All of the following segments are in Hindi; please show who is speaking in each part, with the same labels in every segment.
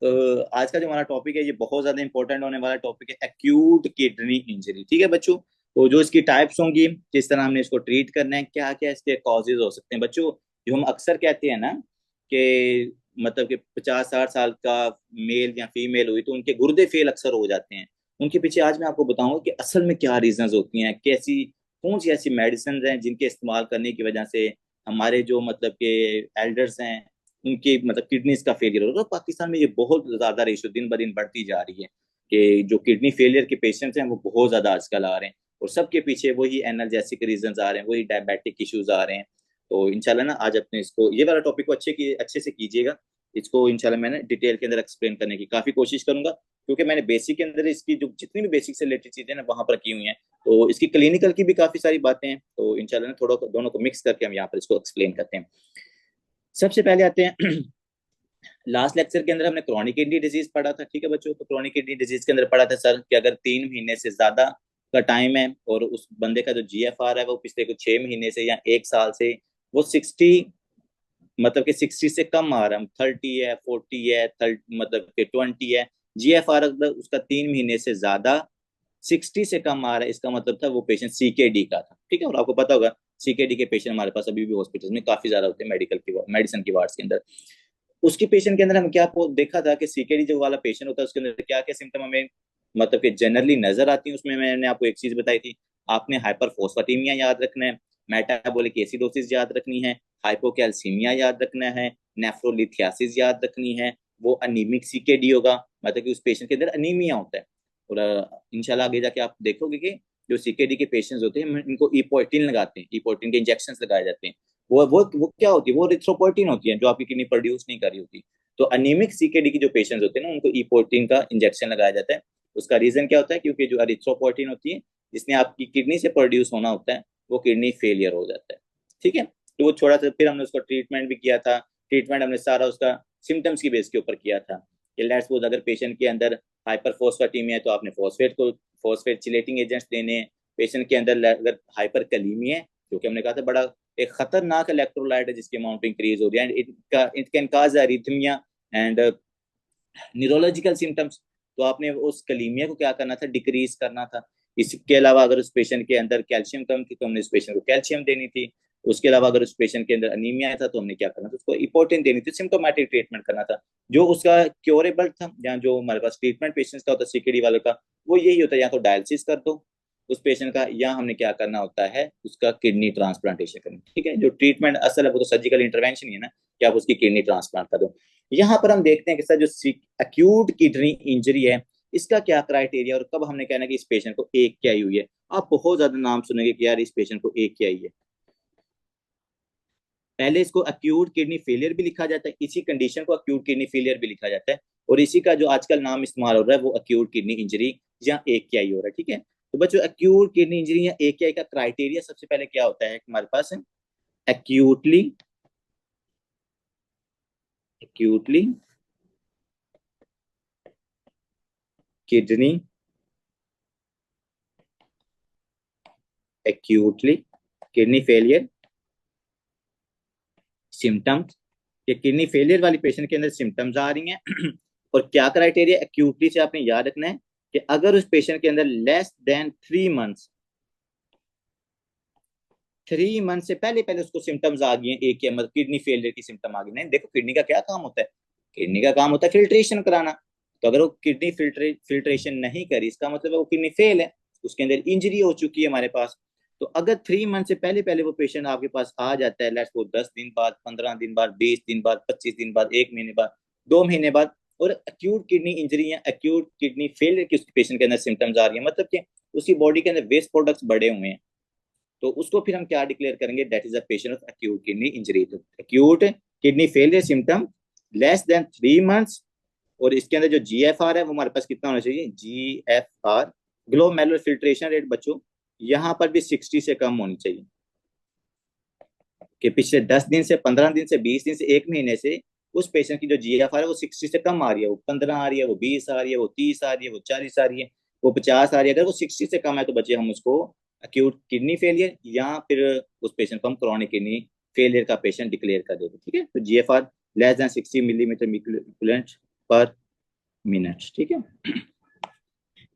Speaker 1: आज का जो हमारा टॉपिक है ये बहुत ज्यादा इंपॉर्टेंट होने वाला टॉपिक है, एक्यूट किडनी इंजरी। ठीक है बच्चों, तो जो इसकी टाइप्स होंगी, किस तरह हमने इसको ट्रीट करना है, क्या क्या इसके कॉजेज हो सकते हैं बच्चों। जो हम अक्सर कहते हैं ना कि मतलब कि 50-60 साल का मेल या फीमेल हुई तो उनके गुर्दे फेल अक्सर हो जाते हैं। उनके पीछे आज मैं आपको बताऊंगा कि असल में क्या रीजंस होती हैं, कैसी कौन सी ऐसी मेडिसिन हैं जिनके इस्तेमाल करने की वजह से हमारे जो मतलब के एल्डर्स हैं उनके मतलब किडनीज का फेलियर होगा। तो पाकिस्तान में ये बहुत ज्यादा रेशो दिन ब दिन बढ़ती जा रही है कि जो किडनी फेलियर के पेशेंट्स हैं वो बहुत ज्यादा आजकल आ रहे हैं, और सबके पीछे वही एनर्जेसिक रीजंस आ रहे हैं, वही डायबिटिक इश्यूज आ रहे हैं। तो इंशाल्लाह ना आज अपने इसको ये वाला टॉपिक को अच्छे से कीजिएगा। इसको इंशाल्लाह मैंने डिटेल के अंदर एक्सप्लेन करने की काफी कोशिश करूंगा, क्योंकि मैंने बेसिक के अंदर इसकी जो जितनी भी बेसिक से रिलेटेड चीजें ना वहां पर की हुई हैं। तो इसकी क्लिनिकल की भी काफी सारी बातें हैं, तो इंशाल्लाह ना थोड़ा दोनों को मिक्स करके हम यहाँ पर इसको एक्सप्लेन करते हैं। सबसे पहले आते हैं लास्ट लेक्चर के अंदर हमने क्रॉनिक किडनी डिजीज पढ़ा था। ठीक है बच्चों, तो क्रॉनिक किडनी डिजीज के अंदर पढ़ा था सर कि अगर 3 महीने से ज्यादा का टाइम है और उस बंदे का जो GFR है वो पिछले कुछ 6 महीने से या 1 साल से वो 60 मतलब कि 60 से कम आ रहा है, 30 है, 40 है, 30 मतलब कि 20 है। GFR अगर उसका 3 महीने से ज्यादा 60 से कम आ रहा है, इसका मतलब था वो पेशेंट CKD का था। ठीक है, और आपको पता होगा CKD के पेशेंट हमारे पास अभी भी हॉस्पिटल में काफी ज्यादा होते हैं, मेडिकल की मेडिसिन की वार्ड्स के अंदर। उसकी पेशेंट के अंदर हम क्या देखा था कि CKD जो वाला पेशेंट होता है उसके अंदर क्या क्या सिम्टम हमें मतलब कि जनरली नजर आती है। उसमें मैंने आपको एक चीज बताई थी, आपने हाइपरफॉस्फेटेमिया याद रखना है, मेटाबॉलिक एसिडोसिस याद रखनी है, हाइपोकैल्सीमिया याद रखना है, नेफ्रोलिथियासिस याद रखनी है। वो अनीमिक CKD होगा, मतलब कि उस पेशेंट के अंदर अनीमिया होता है। और इंशाल्लाह आगे जाके आप देखोगे कि जो CKD के पेशेंट्स होते हैं इनको इपोइटिन लगाते हैं, इपोइटिन के इंजेक्शन लगाए जाते हैं। वो क्या होती है, वो रिथ्रोपोइटिन होती है जो आपकी किडनी प्रोड्यूस नहीं कर रही होती। तो अनीमिक CKD की जो पेशेंट्स होते हैं ना उनको इपोइटिन का इंजेक्शन लगाया जाता है। उसका रीजन क्या होता है, क्योंकि जो अरिथ्रोपोइटिन होती है जिसने आपकी किडनी से प्रोड्यूस होना होता है वो किडनी फेलियर हो जाता है। ठीक है, तो वो छोड़ा सा फिर हमने उसका ट्रीटमेंट भी किया था। ट्रीटमेंट हमने सारा उसका सिम्टम्स की बेस के ऊपर किया था कि लेट्स सपोज अगर पेशेंट के अंदर हाइपरफॉस्फेटेमिया है तो आपने फॉस्फेट चिलेटिंग एजेंट्स देने हैं। पेशेंट के अंदर अगर हाइपरकैलीमिया है, क्योंकि हमने कहा था बड़ा एक खतरनाक इलेक्ट्रोलाइट है जिसकी अमाउंट इंक्रीज हो रही है and it can cause arrhythmia and neurological symptoms. तो आपने उस कलीमिया को क्या करना था, डिक्रीज करना था। इसके अलावा अगर उस पेशेंट के अंदर कैल्शियम कम थी तो हमने उस पेशेंट को कैल्शियम देनी थी। उसके अलावा अगर उस पेशेंट के अंदर अनीमिया था तो हमने क्या करना था, उसको इपोर्टिन देनी थी, सिम्टोमेटिक ट्रीटमेंट करना था। जो उसका क्योरेबल था या जो हमारे पास ट्रीटमेंट पेशेंट्स का होता है CKD वाले का, वो यही होता है या तो डायलिसिस कर दो उस पेशेंट का, या हमने क्या करना होता है उसका किडनी ट्रांसप्लांटेशन करना। ठीक है, जो ट्रीटमेंट असल है वो तो सर्जिकल इंटरवेंशन ही है ना, कि आप उसकी किडनी ट्रांसप्लांट कर दो। यहाँ पर हम देखते हैं कि सर जो एक्यूट किडनी इंजरी है इसका क्या क्राइटेरिया और कब हमने कहना कि इस पेशेंट को एक क्या आई हुई है। आप बहुत ज्यादा नाम सुनेंगे कि यार इस पेशेंट को एक क्या आई है। पहले इसको एक्यूट किडनी फेलियर भी लिखा जाता है, इसी कंडीशन को एक्यूट किडनी फेलियर भी लिखा जाता है, और इसी का जो आजकल नाम इस्तेमाल हो रहा है वो एक्यूट किडनी इंजरी या एक क्या आई हो रहा है। ठीक है, तो बच्चों एक्यूट किडनी इंजरी या एक क्या आई का क्राइटेरिया सबसे पहले क्या होता है हमारे पास है, actually actually kidney actually kidney failure symptoms. ये किडनी फेलियर वाली पेशेंट के अंदर सिम्टम्स आ रही हैं और क्या क्राइटेरिया एक्यूटली से आपने याद रखना है कि अगर उस पेशेंट के अंदर लेस देन 3 मंथ्स 3 मंथ से पहले पहले उसको सिम्टम्स आ गए हैं एक या मतलब किडनी फेलियर की सिम्टम आ गई। नहीं देखो, किडनी का क्या काम होता है, किडनी का काम होता है फिल्ट्रेशन कराना। तो अगर वो किडनी फिल्ट्रेशन नहीं करी इसका मतलब है वो किडनी फेल है, उसके अंदर इंजरी हो चुकी है हमारे पास। तो अगर 3 मंथ से पहले पहले वो पेशेंट आपके पास आ जाता है, लेट्स वो 10 दिन बाद, 15 दिन बाद, 20 दिन बाद, 25 दिन बाद, 1 महीने बाद, 2 महीने बाद, और एक्यूट किडनी इंजरी या एक्यूट किडनी फेलियर की उसके पेशेंट के अंदर सिम्टम्स आ रही है, मतलब कि उसकी बॉडी के अंदर वेस्ट प्रोडक्ट्स बढ़े हुए हैं, तो उसको फिर हम क्या डिक्लेयर करेंगे, that is a patient of acute kidney injury. तो acute kidney failure symptom less than 3 months, और इसके अंदर जो GFR है वो हमारे पास कितना होना चाहिए, GFR ग्लोमेरुलर फिल्ट्रेशन रेट बच्चों यहाँ पर भी 60 से कम होनी चाहिए। कि पिछले 10 दिन से, 15 दिन से, 20 दिन से, 1 महीने से उस पेशेंट की जो GFR है वो 60 से कम आ रही है, वो 15 आ रही है, वो 20 आ रही है, वो 30 आ रही है, वो 40 आ रही है, वो 50 आ रही है। अगर वो 60 से कम है तो बच्चे हम उसको अक्यूट किडनी फेलियर या फिर उस पेशेंट को हम क्रॉनिक किडनी फेलियर का पेशेंट डिक्लेयर कर देते। ठीक है, तो GFR less than 60 millimetre equivalent पर मिनट्स। ठीक है,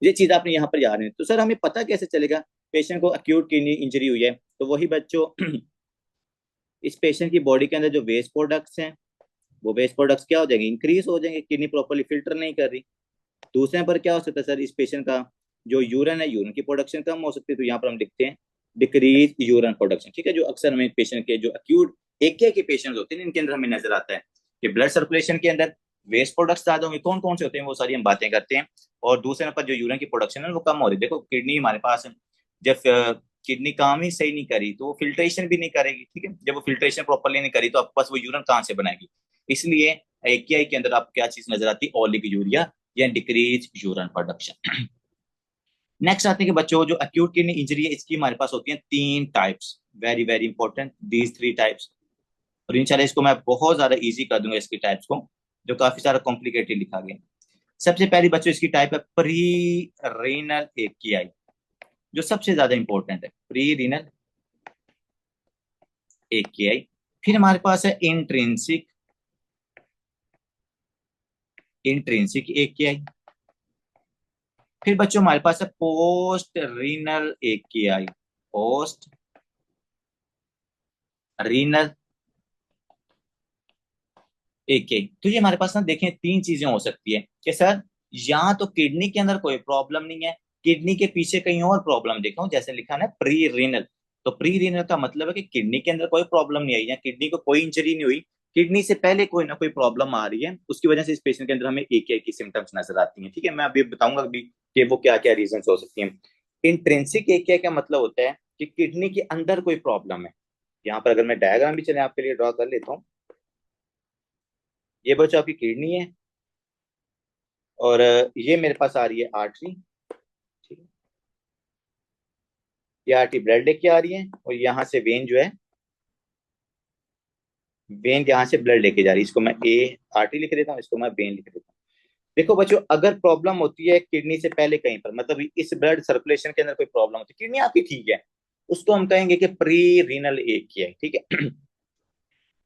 Speaker 1: ये चीज आपने यहाँ पर याद है। तो सर हमें पता कैसे चलेगा पेशेंट को एक्यूट किडनी इंजरी हुई है? तो वही बच्चों इस पेशेंट की बॉडी के अंदर जो वेस्ट प्रोडक्ट्स हैं, वो वेस्ट प्रोडक्ट्स क्या हो जाएंगे? इंक्रीज हो जाएंगे, किडनी प्रॉपरली फिल्टर नहीं कर रही। दूसरे पर क्या हो सकता है सर, इस पेशेंट का जो यूरिन है, यूरिन की प्रोडक्शन कम हो सकती है, तो यहाँ पर हम लिखते हैं डिक्रीज यूरिन प्रोडक्शन। ठीक है, जो अक्सर हमें पेशेंट के जो एक्यूट एक के पेशेंट होते हैं इनके अंदर हमें नजर आता है कि ब्लड सर्कुलेशन के अंदर वेस्ट प्रोडक्ट्स ज्यादा होंगे। कौन कौन से होते हैं वो सारी हम बातें करते हैं। और दूसरे नंबर जो यूरिन की प्रोडक्शन है वो कम हो रही है। देखो किडनी हमारे पास जब किडनी काम ही सही नहीं करी तो वो फिल्ट्रेशन भी नहीं करेगी। ठीक है, जब वो फिल्ट्रेशन प्रॉपरली नहीं करी तो आपके पास वो यूरिन कहाँ से बनाएगी? इसलिए एकेआई के अंदर आपको क्या चीज नजर आती है? ओलिगोयूरिया या डिक्रीज यूरिन प्रोडक्शन। नेक्स्ट आते हैं कि बच्चों जो एक्यूट किडनी इंजरी है इसकी हमारे पास होती है 3 types. Very very important these 3 types. और इंशाल्लाह इसको मैं बहुत ज्यादा इजी कर दूंगा इसकी टाइप्स को, जो काफी सारा कॉम्प्लिकेटेड लिखा गया। सबसे पहली बच्चों इसकी टाइप है प्री रीनल एकेआई, जो सबसे ज्यादा इंपॉर्टेंट है, प्री रीनल एकेआई। फिर हमारे पास है इंट्रिंसिक इंट्रिंसिक एकेआई। फिर बच्चों हमारे पास है पोस्ट रीनल एकेआई, पोस्ट रीनल एकेआई। तो ये हमारे पास ना देखें 3 चीजें हो सकती है कि सर या तो किडनी के अंदर कोई प्रॉब्लम नहीं है, किडनी के पीछे कहीं और प्रॉब्लम देखा हूं, जैसे लिखा है प्री रीनल। तो प्री रीनल का मतलब है कि किडनी के अंदर कोई प्रॉब्लम नहीं आई या किडनी को कोई इंजरी नहीं हुई, किडनी से पहले कोई ना कोई प्रॉब्लम आ रही है, उसकी वजह से इस पेशेंट के अंदर हमें एकेआई की सिम्टम्स नजर आती हैं। ठीक है, मैं अभी बताऊंगा अभी कि वो क्या क्या रीजन हो सकती हैं। इंट्रिंसिक एकेआई का मतलब होता है कि किडनी के अंदर कोई प्रॉब्लम है। यहाँ पर अगर मैं डायग्राम भी चले आपके लिए ड्रॉ कर लेता हूँ, ये बच्चों आपकी किडनी है और ये मेरे पास आ रही है आर्टरी। ठीक है, ये आर्टरी ब्लड लेके आ रही है और यहाँ से वेन जो है, वेन यहाँ से ब्लड लेके जा रही है। इसको मैं ए आर्टरी लिख देता हूँ, इसको मैं वेन लिख देता हूँ। देखो बच्चों अगर प्रॉब्लम होती है किडनी से पहले कहीं पर, मतलब इस ब्लड सर्कुलेशन के अंदर कोई प्रॉब्लम होती है, किडनी आपकी ठीक है, उसको हम कहेंगे कि प्री रीनल एकिया है। ठीक है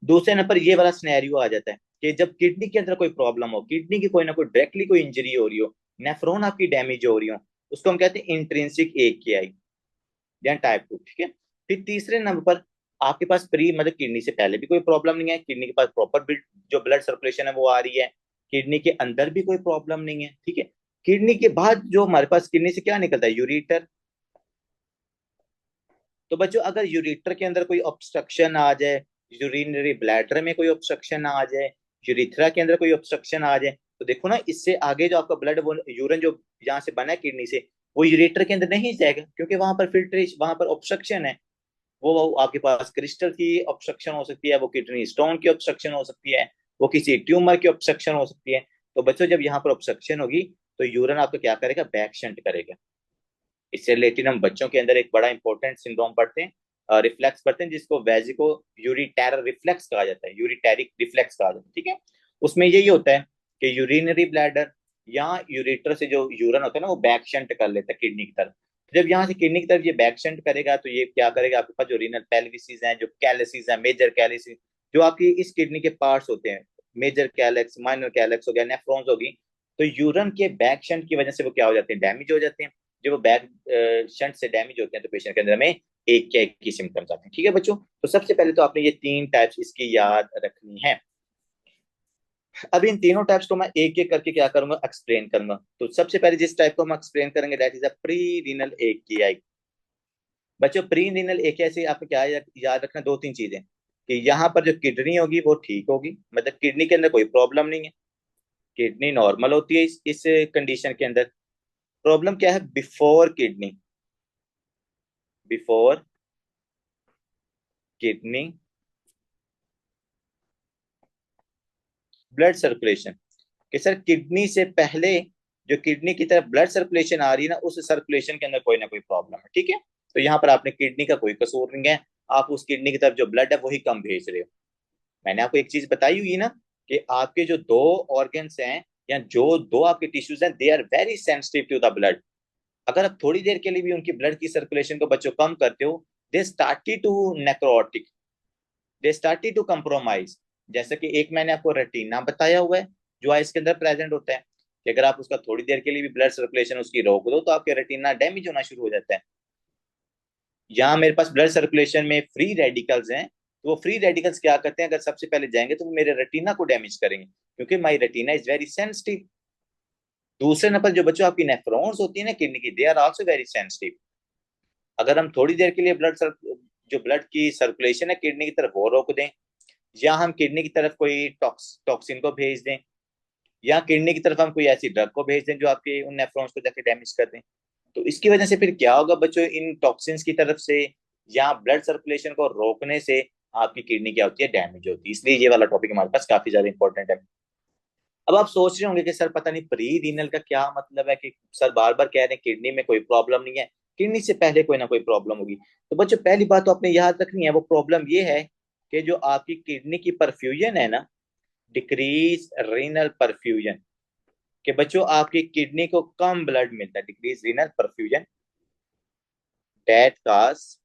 Speaker 1: दूसरे नंबर ये वाला सिनेरियो आ जाता है कि जब किडनी के अंदर कोई प्रॉब्लम हो, किडनी की कोई ना कोई डायरेक्टली कोई इंजरी हो रही हो, नेफ्रॉन आपकी डैमेज हो रही हो, उसको हम कहते हैं इंट्रिंसिक एकियाई या टाइप 2। ठीक है, फिर तीसरे नंबर पर आपके पास प्री मतलब किडनी से पहले भी कोई प्रॉब्लम नहीं है, किडनी के पास प्रॉपर जो ब्लड सर्कुलेशन है वो आ रही है, किडनी के अंदर भी कोई प्रॉब्लम नहीं है। ठीक है, किडनी के बाद जो हमारे पास किडनी से क्या निकलता है? यूरिटर। तो बच्चों अगर यूरिटर के अंदर कोई ऑब्स्ट्रक्शन आ जाए, यूरिनरी ब्लैडर में कोई ऑब्स्ट्रक्शन आ जाए, यूरिथ्रा के अंदर कोई ऑब्स्ट्रक्शन आ जाए, तो देखो ना इससे आगे जो आपका ब्लड वो यूरिन जो यहाँ से बना है किडनी से, वो यूरेटर के अंदर नहीं जाएगा क्योंकि वहां पर फिल्ट्रेशन, वहां पर ऑब्स्ट्रक्शन है। वो आपके पास क्रिस्टल की ऑब्स्ट्रक्शन हो सकती है, वो किडनी स्टोन की ऑब्स्ट्रक्शन हो सकती है, वो किसी ट्यूमर की ऑब्स्ट्रक्शन हो सकती है। तो बच्चों जब यहाँ पर ऑब्स्ट्रक्शन होगी तो यूरिन आपका क्या करेगा? बैक शंट करेगा। इससे रिलेटेड हम बच्चों के अंदर एक बड़ा इंपॉर्टेंट सिंड्रोम पढ़ते हैं, रिफ्लेक्स पढ़ते हैं, जिसको वेजिको यूरिटेरल रिफ्लेक्स कहा जाता है, यूरिटेरिक रिफ्लेक्स कहा जाता है। ठीक है, उसमें यही होता है कि यूरिनरी ब्लैडर या यूरेटर से जो यूरिन होता है ना वो बैक शंट कर लेता है किडनी की तरफ। जब यहाँ से किडनी की तरफ ये बैक शंट करेगा तो ये क्या करेगा? आपके पास जो रीनल पेल्विसेस हैं, जो कैलसिस हैं, मेजर कैलसिस, जो आपकी इस किडनी के पार्ट्स होते हैं, मेजर कैलेक्स, माइनर कैलेक्स हो गया, नेफ्रॉन्स होगी, तो यूरिन के बैक शंट की वजह से वो क्या हो जाते हैं? डैमेज हो जाते हैं। जब वो बैक शंट से डैमेज होते हैं तो पेशेंट के अंदर में एक क्या एक की सिम्टम्स आते हैं। ठीक है बच्चों, तो सबसे पहले तो आपने ये 3 टाइप्स इसकी याद रखनी है। अब इन तीनों टाइप्स को मैं एक एक करके क्या करूंगा? एक्सप्लेन करूंगा। तो सबसे पहले जिस टाइप को हम एक्सप्लेन करेंगे that is a pre renal AKI. बच्चों प्री रीनल एकियाई से आपको क्या याद रखना? 2-3 चीजें कि यहाँ पर जो किडनी होगी वो ठीक होगी, मतलब किडनी के अंदर कोई प्रॉब्लम नहीं है, किडनी नॉर्मल होती है इस कंडीशन के अंदर। प्रॉब्लम क्या है? Before kidney, before kidney blood circulation, कि सर किडनी से पहले जो किडनी की तरफ ब्लड सर्कुलेशन आ रही है ना, उस सर्कुलेशन के अंदर कोई ना कोई प्रॉब्लम है। ठीक है, तो यहाँ पर आपने किडनी का कोई कसूर नहीं है, आप उस किडनी की तरफ जो ब्लड है वही कम भेज रहे हो। मैंने आपको एक चीज बताई हुई ना कि आपके जो 2 ऑर्गन्स हैं या जो 2 आपके टिश्यूज हैं, they are very sensitive to the blood. अगर आप थोड़ी देर के लिए भी उनकी ब्लड की सर्कुलेशन को बच्चों कम करते हो, they started to necrotic, they started to compromise. जैसे कि एक मैंने आपको रेटिना बताया हुआ है जो आइस के अंदर प्रेजेंट होता है, कि अगर आप उसका थोड़ी देर के लिए भी ब्लड सर्कुलेशन उसकी रोक दो तो आपके रेटिना डैमेज होना शुरू हो जाता है। यहाँ मेरे पास ब्लड सर्कुलेशन में फ्री रेडिकल्स हैं, तो वो फ्री रेडिकल्स क्या करते हैं, अगर सबसे पहले जाएंगे तो वो मेरे रेटिना को डैमेज करेंगे, क्योंकि my retina is very sensitive. दूसरे नंबर जो बच्चों आपकी नेफ्रॉन्स होती है ना किडनी की, they are also very sensitive. अगर हम थोड़ी देर के लिए जो ब्लड की सर्कुलेशन है किडनी की तरफ वो रोक दें, या हम किडनी की तरफ कोई टॉक्सिन को भेज दें, या किडनी की तरफ हम कोई ऐसी ड्रग को भेज दें जो आपके उन नेफ्रॉन्स को जाके डैमेज कर दें, तो इसकी वजह से फिर क्या होगा बच्चों, इन टॉक्सिन्स की तरफ से या ब्लड सर्कुलेशन को रोकने से आपकी किडनी क्या होती है, डैमेज होती है। इसलिए ये वाला टॉपिक हमारे पास काफी ज्यादा इंपॉर्टेंट है। अब आप सोच रहे होंगे कि सर पता नहीं प्री रीनल का क्या मतलब है, कि सर बार बार कह रहे हैं किडनी में कोई प्रॉब्लम नहीं है, किडनी से पहले कोई ना कोई प्रॉब्लम होगी। तो बच्चों पहली बात तो आपने याद रखनी है, वो प्रॉब्लम ये है कि जो आपकी किडनी की परफ्यूजन है ना, डिक्रीज रीनल परफ्यूजन, कि बच्चों आपकी किडनी को कम ब्लड मिलता है, decrease renal perfusion, that cause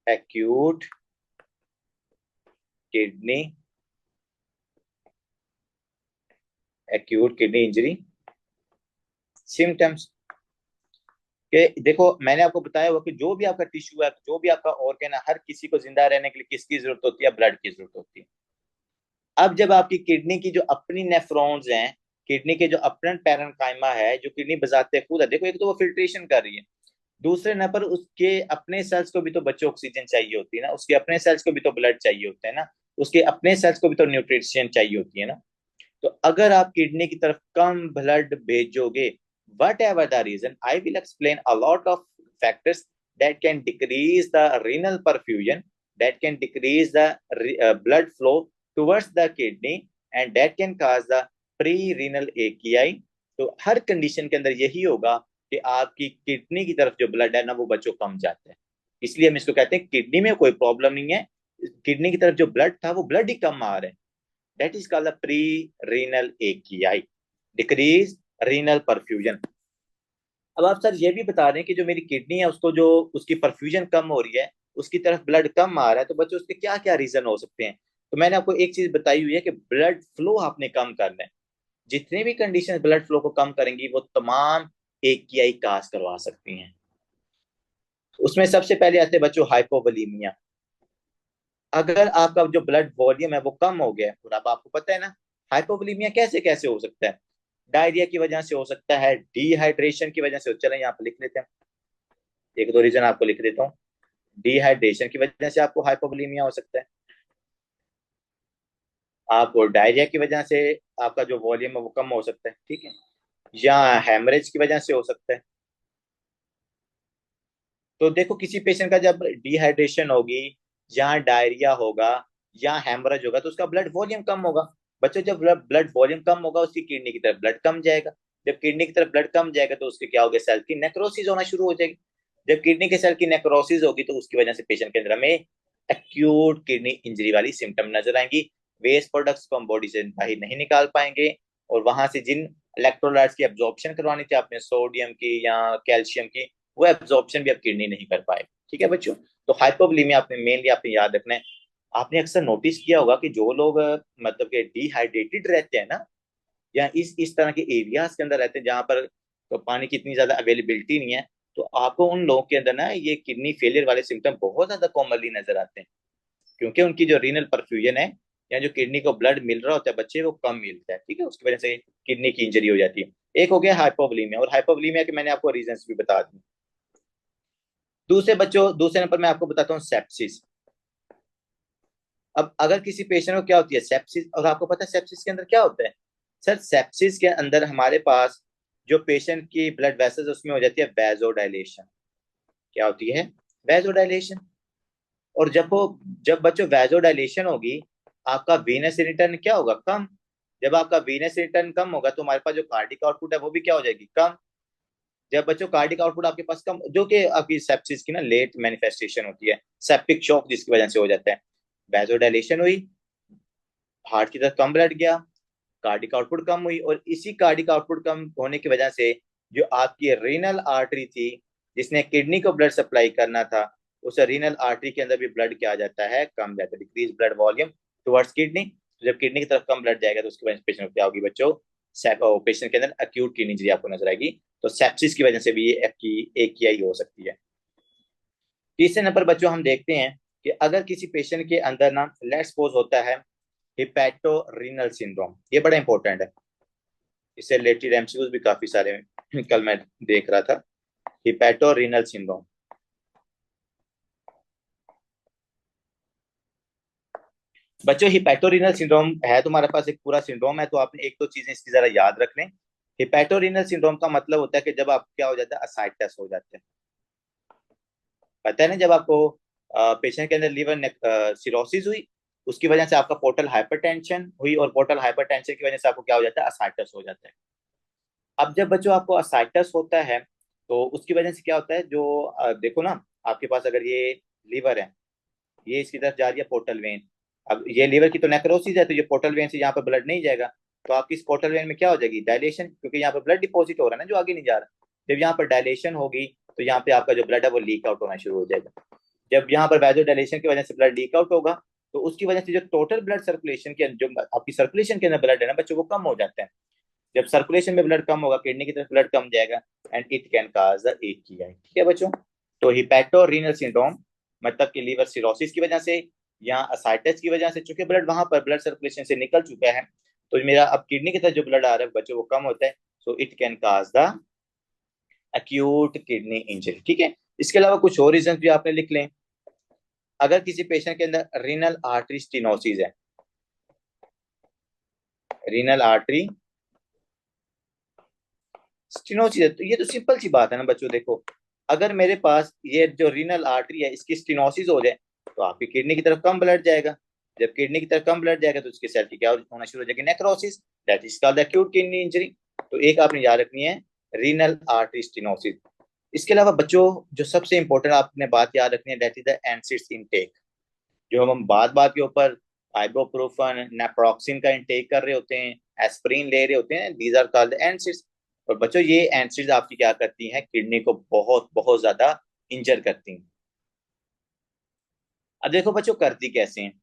Speaker 1: acute kidney injury symptoms. कि देखो मैंने आपको बताया हुआ कि जो भी आपका टिश्यू है, जो भी आपका ऑर्गन है, हर किसी को जिंदा रहने के लिए किसकी जरूरत होती है, ब्लड की जरूरत होती है। अब जब आपकी किडनी की जो अपनी नेफ्रॉन्स हैं, किडनी के जो अपने पैरेन्काइमा है, जो किडनी बजाते खुद है, देखो एक तो वो फिल्ट्रेशन कर रही है, दूसरे नंबर उसके अपने सेल्स को भी तो बच्चों ऑक्सीजन चाहिए होती है ना, उसके अपने सेल्स को भी तो ब्लड चाहिए होता है ना, उसके अपने सेल्स को भी तो न्यूट्रिशन चाहिए होती है ना। तो अगर आप किडनी की तरफ कम ब्लड भेजोगे, whatever the reason, I will explain a lot of factors that can decrease the renal perfusion, that can decrease the blood flow towards the kidney, and that can cause the pre-renal AKI। तो हर कंडीशन के अंदर यही होगा कि आपकी किडनी की तरफ जो ब्लड है ना वो बच्चों कम जाता है। इसलिए हम इसको कहते हैं किडनी में कोई प्रॉब्लम नहीं है, किडनी की तरफ जो ब्लड था वो ब्लड ही कम आ रहा है। That is called the pre-renal AKI, decrease renal perfusion। अब आप सर ये भी बता रहे हैं कि जो मेरी किडनी है उसको जो उसकी परफ्यूजन कम हो रही है, उसकी तरफ ब्लड कम आ रहा है, तो बच्चों उसके क्या क्या रीजन हो सकते हैं। तो मैंने आपको एक चीज बताई हुई है कि ब्लड फ्लो आपने कम करना है। जितने भी कंडीशन ब्लड फ्लो को कम करेंगी वो तमाम AKI काज करवा सकती हैं। उसमें सबसे पहले आते हैं बच्चों हाइपोवोलीमिया। अगर आपका जो ब्लड वॉल्यूम है वो कम हो गया है, और अब आपको पता है ना हाइपोवोलीमिया कैसे कैसे हो सकता है, डायरिया की वजह से हो सकता है, डिहाइड्रेशन की वजह से चलें यहाँ पे लिख लेते हैं, एक दो रीजन आपको लिख देता हूँ। डिहाइड्रेशन की वजह से आपको हाइपोवोलीमिया हो सकता है, आपको डायरिया की वजह से आपका जो वॉल्यूम है वो कम हो सकता है, ठीक है, या हेमरेज की वजह से हो सकता है। तो देखो किसी पेशेंट का जब डिहाइड्रेशन होगी या डायरिया होगा या हेमरेज होगा तो उसका ब्लड वॉल्यूम कम होगा। बच्चों जब ब्लड वॉल्यूम कम होगा उसकी किडनी की तरफ ब्लड कम जाएगा, जब किडनी की तरफ ब्लड कम जाएगा तो उसके क्या होगा, सेल की नेक्रोसिस होना शुरू हो जाएगी। जब किडनी के सेल की नेक्रोसिस होगी तो उसकी वजह से पेशेंट के अंदर हमें एक्यूट किडनी इंजरी वाली सिम्टम नजर आएंगी। वेस्ट प्रोडक्ट्स को हम बॉडी से बाहर नहीं निकाल पाएंगे, और वहां से जिन इलेक्ट्रोलाइट्स की एब्जॉर्प्शन करवानी थी आपने, सोडियम की या कैल्शियम की, वो एब्जॉर्प्शन भी अब किडनी नहीं कर पाए। ठीक है बच्चों, तो हाइपोवोलीमिया आपने मेनली आपने याद रखना है। आपने अक्सर नोटिस किया होगा कि जो लोग मतलब कि डिहाइड्रेटेड रहते हैं ना, या इस तरह के एरियाज के अंदर रहते हैं जहां पर तो पानी की इतनी ज्यादा अवेलेबिलिटी नहीं है, तो आपको उन लोगों के अंदर ना ये किडनी फेलियर वाले सिम्टम बहुत ज्यादा कॉमनली नजर आते हैं, क्योंकि उनकी जो रीनल परफ्यूजन है या जो किडनी को ब्लड मिल रहा होता है बच्चे वो कम मिलता है, ठीक है, उसकी वजह से किडनी की इंजरी हो जाती है। एक हो गया हाइपोवोलीमिया, और हाइपोवोलीमिया के मैंने आपको रीजन भी बता दी। दूसरे बच्चों दूसरे नंबर मैं आपको बताता हूँ सेप्सिस। अब अगर किसी पेशेंट को क्या होती है सेप्सिस, और आपको पता है सेप्सिस के अंदर क्या होता है, सर सेप्सिस के अंदर हमारे पास जो पेशेंट की ब्लड वेसल्स उसमें हो जाती है वैसोडाइलेशन। क्या होती है, वैसोडाइलेशन। और जब बच्चों वैसोडाइलेशन होगी आपका वीनस रिटर्न क्या होगा, कम। जब आपका वीनस रिटर्न कम होगा तो हमारे पास जो कार्डिक आउटपुट है वो भी क्या हो जाएगी, कम। जब बच्चों कार्डिक आउटपुट आपके पास कम, जो कि आपकी सेप्सिस की ना लेट मैनिफेस्टेशन होती है, सेप्टिक शॉक जिसकी वजह से हो जाता है। वैसोडाइलेशन हुई, हार्ट की तरफ कम ब्लड गया, कार्डिक आउटपुट कम हुई, और इसी कार्डिक आउटपुट कम होने की वजह से जो आपकी रीनल आर्टरी थी जिसने किडनी को ब्लड सप्लाई करना था, उस रीनल आर्टरी के अंदर भी ब्लड क्या आ जाता है, कम जाता है, decrease blood volume towards kidney. तो जब किडनी की तरफ कम ब्लड जाएगा तो उसकी वजह से पेशेंट को क्या होगी बच्चों, पेशेंट के अंदर एक्यूट किडनी इंजरी आपको नजर आएगी। तो सेप्सिस की वजह से भी ये एक हो सकती है। तीसरे नंबर बच्चों हम देखते हैं कि अगर किसी पेशेंट के अंदर ना लेट्स सपोज होता है हिपैटोरीनल सिंड्रोम, ये बड़ा इंपॉर्टेंट है, इससे रिलेटेड एमसीक्यूज भी काफी सारे कल मैं देख रहा था। हिपैटोरीनल सिंड्रोम, बच्चों हिपैटोरीनल सिंड्रोम है तुम्हारे पास एक पूरा सिंड्रोम है, तो आपने एक दो चीजें इसकी जरा याद रख लें। हिपैटोरीनल सिंड्रोम का मतलब होता है कि जब आप क्या हो जाता है, असाइटस हो जाते हैं। पता है ना, जब आपको पेशेंट के अंदर लीवर सिरोसिस हुई, उसकी वजह से आपका पोर्टल हाइपरटेंशन हुई, और पोर्टल हाइपरटेंशन की वजह से आपको क्या हो जाता है, असाइटस हो जाता है। अब जब बच्चों आपको असाइटस होता है तो उसकी वजह से क्या होता है, जो देखो ना, आपके पास अगर ये लीवर है, ये इसकी तरफ जा रही है पोर्टल वेन। अब ये लीवर की तो नेक्रोसिस है, तो ये पोर्टल वेन से यहाँ पे ब्लड नहीं जाएगा, तो आपकी इस पोर्टल वेन में क्या हो जाएगी, डायलेशन, क्योंकि यहाँ पे ब्लड डिपॉजिट हो रहा है ना, जो आगे नहीं जा रहा। जब यहाँ पर डायलेशन होगी तो यहाँ पे आपका जो ब्लड है वो लीक आउट होना शुरू हो जाएगा। जब यहाँ पर वैजो डायलेशन की वजह से ब्लड लीक आउट होगा, तो उसकी वजह से जो टोटल ब्लड सर्कुलेशन के जो आपकी सर्कुलेशन के अंदर ब्लड है ना बच्चों, वो कम हो जाता है। जब सर्कुलेशन में ब्लड कम होगा, किडनी की तरफ ब्लड कम जाएगा, and it can cause the AKI। ठीक है बच्चों, तो हिपैटोरीनल सिंड्रोम मतलब कि लीवर सिरोसिस की वजह से या असाइटिस की वजह से, चूंकि ब्लड वहां पर ब्लड सर्कुलेशन से निकल चुका है, तो मेरा अब किडनी की तरफ जो ब्लड आ रहा है बच्चों वो कम होता है, so it can cause the acute kidney injury. ठीक है, इसके अलावा कुछ और रीजन भी आपने लिख लें। अगर किसी पेशेंट के अंदर रीनल आर्टरी स्टेनोसिस है, रीनल आर्टरी स्टेनोसिस है, तो ये तो सिंपल सी बात है ना बच्चों, देखो अगर मेरे पास ये जो रीनल आर्टरी है इसकी स्टेनोसिस हो जाए, तो आपकी किडनी की तरफ कम ब्लड जाएगा। जब किडनी की तरफ कम ब्लड जाएगा तो उसके सेल की क्या होना शुरू हो जाएगी, necrosis, that is called acute kidney injury. तो एक आपने याद रखनी है, रीनल आर्टरी स्टेनोसिस। इसके अलावा बच्चों जो सबसे इंपॉर्टेंट आपने बात याद रखनी है, that is the NSAIDs intake. जो हम बात बात के ऊपर आइबोप्रोफन नेप्रोक्सिन का इंटेक कर रहे होते हैं, एस्प्रिन ले रहे होते हैं, दीज आर कॉल्ड एनसिड्स। और बच्चों ये एनसिड्स आपकी क्या करती हैं, किडनी को बहुत बहुत ज्यादा इंजर करती हैं। अब देखो बच्चों करती कैसे हैं,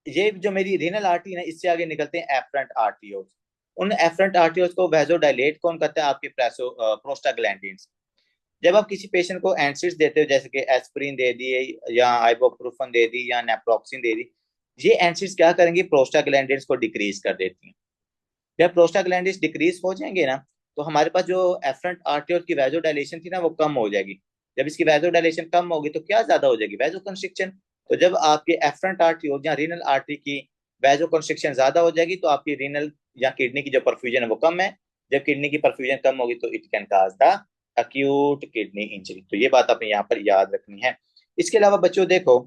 Speaker 1: ये जो मेरी रीनल आर्टरी है इससे आगे निकलते हैं एफरंट आर्टरियोल्स। उन एफरंट आर्टरियोल्स को वैसोडाइलेट कौन करता है, आपके प्रोस्टाग्लैंडिन्स। जब आप किसी पेशेंट को एंसिड्स देते हो, जैसे कि एस्प्रिन दे दिए या आइबोप्रोफन दे दी या नेप्रोक्सिन दे दी, ये एंसिड्स क्या करेंगे, प्रोस्टाग्लैंडिन्स को डिक्रीज कर देती हैं। जब प्रोस्टाग्लैंडिन्स डिक्रीज हो जाएंगे ना, तो हमारे पास जो एफरंट आर्टरियोल की वैसोडाइलेशन थी ना वो कम हो जाएगी। जब इसकी वैसोडाइलेशन कम होगी तो क्या ज्यादा हो जाएगी, वैसो कंस्ट्रिक्शन। तो जब आपके एफरंट आर्टरियोल या रीनल आर्टरी की वैसो कंस्ट्रिक्शन ज्यादा हो जाएगी, तो आपकी रीनल या किडनी की जो परफ्यूजन है वो कम है। जब किडनी की परफ्यूजन कम होगी तो it can cause the acute kidney injury. तो ये बात आपने यहाँ पर याद रखनी है। इसके अलावा बच्चों देखो,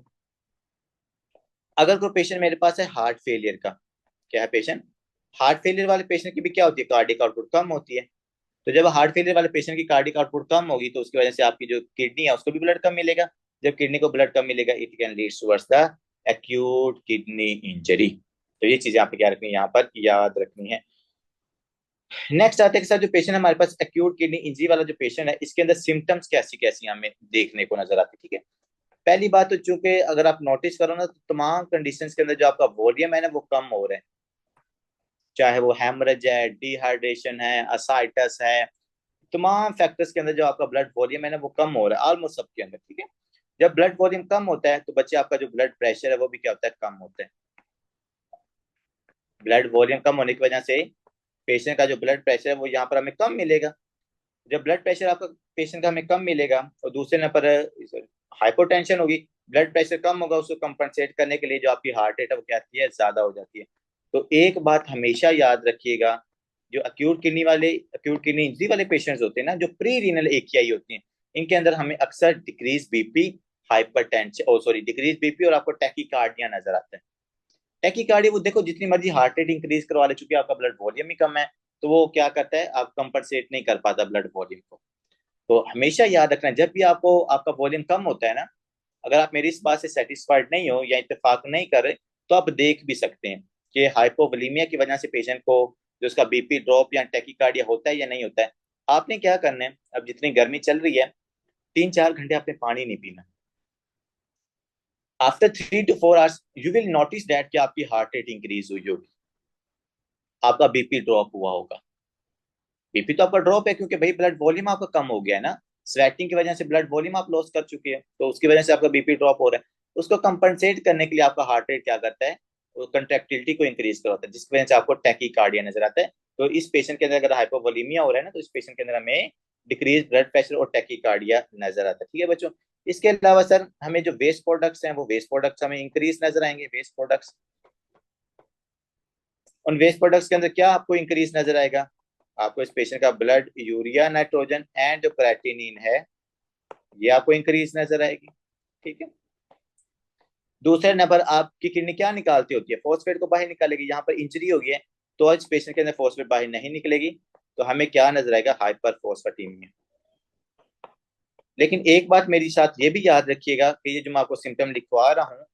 Speaker 1: अगर कोई पेशेंट मेरे पास है हार्ट फेलियर का, क्या है पेशेंट, हार्ट फेलियर वाले पेशेंट की भी क्या होती है, कार्डिक आउटपुट कम होती है। तो जब हार्ट फेलियर वाले पेशेंट की कार्डिक आउटपुट कम होगी तो उसकी वजह से आपकी जो किडनी है उसको भी ब्लड कम मिलेगा। जब किडनी को ब्लड कम मिलेगा, it can lead towards the acute kidney injury. तो ये चीजें आपको क्या रखनी है, यहाँ पर याद रखनी है। नेक्स्ट आते के साथ जो पेशेंट हमारे पास एक्यूट किडनी इंजरी वाला जो पेशेंट है, इसके अंदर सिम्टम्स कैसी कैसी हमें देखने को नजर आती है। ठीक है, पहली बात तो चूंकि अगर आप नोटिस करो ना, तो तमाम कंडीशंस के अंदर जो आपका वॉल्यूम है ना वो कम हो रहा है, चाहे वो हेमरेज है, डिहाइड्रेशन है, असाइटस है, तमाम फैक्टर्स के अंदर जो आपका ब्लड वॉल्यूम है ना वो कम हो रहा है ऑलमोस्ट सबके अंदर। ठीक है, जब ब्लड वॉल्यूम कम होता है तो बच्चे आपका जो ब्लड प्रेशर है वो भी क्या होता है, कम होता है। ब्लड वॉल्यूम कम होने की वजह से पेशेंट का जो ब्लड प्रेशर है वो यहाँ पर हमें कम मिलेगा। जब ब्लड प्रेशर आपका पेशेंट का हमें कम मिलेगा, और दूसरे नंबर हाइपोटेंशन होगी, ब्लड प्रेशर कम होगा, उसको कंपनसेट करने के लिए जो आपकी हार्ट रेट है वो क्या आती है, ज्यादा हो जाती है। तो एक बात हमेशा याद रखिएगा, जो एक्यूट किडनी इंजरी वाले पेशेंट्स होते हैं ना, जो प्री रीनल AKI होती हैं, इनके अंदर हमें अक्सर डिक्रीज बीपी, हाइपरटेंशन, ओ सॉरी डिक्रीज बीपी और आपको टैकीकार्डिया नजर आता है। टैकीकार्डिया वो देखो जितनी मर्जी हार्ट रेट इंक्रीज करवा ले, चूंकि आपका ब्लड वॉल्यूम ही कम है, तो वो क्या करता है, आप कंपनसेट नहीं कर पाता ब्लड वॉल्यूम को। तो हमेशा याद रखना, जब भी आपको आपका वॉल्यूम कम होता है ना, अगर आप मेरी इस बात से सेटिस्फाइड नहीं हो या इत्तेफाक नहीं कर रहे, तो आप देख भी सकते हैं कि हाइपोवोलीमिया की वजह से पेशेंट को जो उसका बीपी ड्रॉप या टैकीकार्डिया होता है या नहीं होता है। आपने क्या करना है, अब जितनी गर्मी चल रही है, 3-4 घंटे आपने पानी नहीं पीना। After 3 to 4 hours you will notice that कि आपकी हार्ट रेट इंक्रीज हुई होगी, आपका बीपी ड्रॉप हुआ होगा। बीपी तो आपका ड्रॉप है क्योंकि भाई ब्लड वॉल्यूम आपका कम हो गया है ना, स्वेटिंग की वजह से ब्लड वॉल्यूम आप लॉस कर चुके हैं, तो उसकी वजह से आपका बीपी ड्रॉप हो रहा है। उसको कंपनसेट करने के लिए आपका हार्ट रेट क्या करता है, वो कंट्रैक्टिलिटी को इंक्रीज करवाता है, जिसकी वजह से आपको टैकीकार्डिया नजर आता है। तो इस पेशेंट के अंदर अगर हाइपोवोलीमिया हो रहा है ना, तो इस पेशेंट के अंदर हमें डिक्रीज ब्लड प्रेशर और टैकीकार्डिया नजर आता है। ठीक है बच्चों, इसके अलावा सर हमें जो वेस्ट प्रोडक्ट्स हैं वो वेस्ट प्रोडक्ट्स हमें इंक्रीज नजर आएंगे। वेस्ट प्रोडक्ट्स, उन वेस्ट प्रोडक्ट्स के अंदर क्या आपको इंक्रीज नजर आएगा, आपको इस पेशेंट का ब्लड यूरिया नाइट्रोजन एंड जो क्रेटिनिन है ये आपको इंक्रीज नजर आएगी। ठीक है, दूसरे नंबर आपकी किडनी क्या निकालती होती है, फॉस्फेट को बाहर निकालेगी। यहाँ पर इंजरी हो गई है तो इस पेशेंट के अंदर फॉस्फेट बाहर नहीं निकलेगी, तो हमें क्या नजर आएगा, हाइपर फॉस्फेटीमिया। लेकिन एक बात मेरी साथ ये भी याद रखिएगा कि ये जो मैं आपको सिम्टम लिखवा रहा हूँ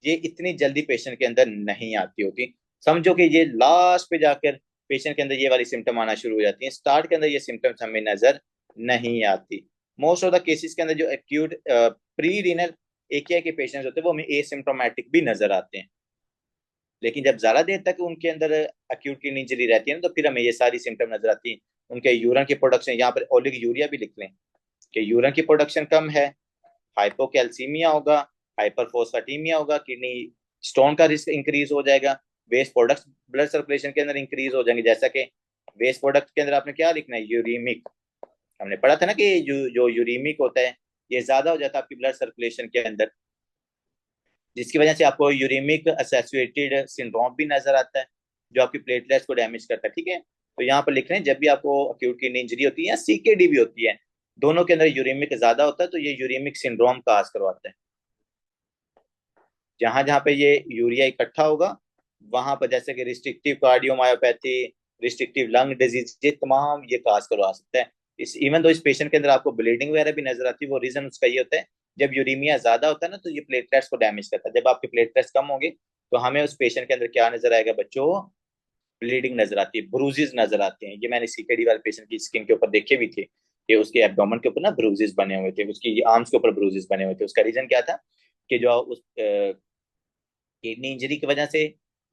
Speaker 1: ये इतनी जल्दी पेशेंट के अंदर नहीं आती होती। समझो कि ये लास्ट पे जाकर पेशेंट के अंदर ये वाली सिम्टम आना शुरू हो जाती है, स्टार्ट के अंदर ये सिम्टम्स हमें नजर नहीं आती। मोस्ट ऑफ द केसेस के अंदर जो एक्यूट प्री रीनल एकिया के पेशेंट्स होते हैं वो हमें एसिम्प्टोमेटिक भी नजर आते हैं। लेकिन जब ज्यादा देर तक उनके अंदर एक्यूट किडनी इंजरी रहती है ना, तो फिर हमें ये सारी सिम्टम नजर आती है। उनके यूरिन की प्रोडक्शन, यहाँ पर ओलिग यूरिया भी लिख लें कि यूरिन की प्रोडक्शन कम है, हाइपोकैल्सीमिया होगा, हाइपरफोस्फेटीमिया होगा, किडनी स्टोन का रिस्क इंक्रीज हो जाएगा, वेस्ट प्रोडक्ट्स ब्लड सर्कुलेशन के अंदर इंक्रीज हो जाएंगे। जैसा कि वेस्ट प्रोडक्ट के अंदर आपने क्या लिखना है, यूरीमिक, हमने पढ़ा था ना कि जो यूरीमिक होता है ये ज्यादा हो जाता है आपकी ब्लड सर्कुलेशन के अंदर, जिसकी वजह से आपको यूरेमिक एसोसिएटेड सिंड्रोम भी नजर आता है जो आपकी प्लेटलेट्स को डैमेज करता है। ठीक है, तो यहाँ पर लिख रहे हैं जब भी आपको अक्यूट किडनी इंजरी होती है या सीकेडी भी होती है, दोनों के अंदर यूरेमिक ज्यादा होता है तो ये यूरेमिक सिंड्रोम काज करवाता है। जहां जहां पे ये यूरिया इकट्ठा होगा वहां पर, जैसे कि restrictive cardiomyopathy, restrictive lung disease, ये तमाम ये काज करवा सकता है। इस इवन तो इस पेशेंट के अंदर आपको ब्लीडिंग वगैरह भी नजर आती है, वो रीजन उसका ये होता है जब यूरीमिया ज्यादा होता है ना तो ये प्लेटलेट्स को डैमेज करता है। जब आपके प्लेटलेट्स कम होंगे तो हमें उस पेशेंट के अंदर क्या नजर आएगा बच्चों, ब्लीडिंग नजर आती है, ब्रूजेस नजर आते हैं। ये मैंने सीकेडी वाले पेशेंट की स्किन के ऊपर देखे भी थे कि उसके एब्डोमेन के ऊपर ना ब्रूजेस बने हुए थे, उसकी आर्म्स के ऊपर ब्रूजेस बने हुए थे। उसका रीजन क्या था कि जो उस किडनी इंजरी की वजह से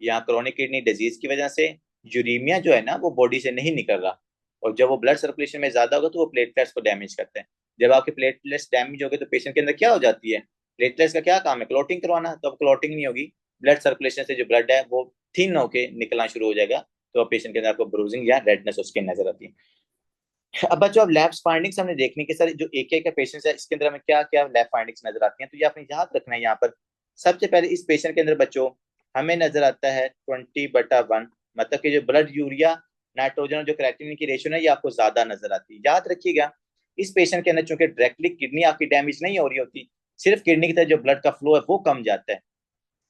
Speaker 1: या क्रोनिक किडनी डिजीज की वजह से यूरीमिया जो है ना वो बॉडी से नहीं निकल रहा, और जब वो ब्लड सर्कुलेशन में ज्यादा होगा तो वो प्लेटलेट्स को डैमेज करते हैं। जब आपके प्लेटलेट्स डैमेज हो गए तो पेशेंट के अंदर क्या हो जाती है, प्लेटलेट्स का क्या काम है, क्लॉटिंग करवाना, तो अब क्लॉटिंग नहीं होगी, ब्लड सर्कुलेशन से जो ब्लड है वो थिन होके निकलना शुरू हो जाएगा, तो अब पेशेंट के अंदर आपको ब्रूजिंग या रेडनेस उसकी नजर आती है। अब बच्चों अब लैब फाइंडिंग्स हमने देखने के सर जो एक एक पेशेंट है इसके अंदर हमें क्या क्या लैब फाइंडिंग्स नजर आती हैं, तो ये आपने याद रखना है। यहाँ पर सबसे पहले इस पेशेंट के अंदर बच्चों हमें नजर आता है 20/1, मतलब कि जो ब्लड यूरिया नाइट्रोजन और जो क्रेटिनिन की रेशियो है ये आपको ज्यादा नजर आती है। याद रखिएगा इस पेशेंट के अंदर चूंकि डायरेक्टली किडनी आपकी डैमेज नहीं हो रही होती, सिर्फ किडनी की तरफ जो ब्लड का फ्लो है वो कम जाता है।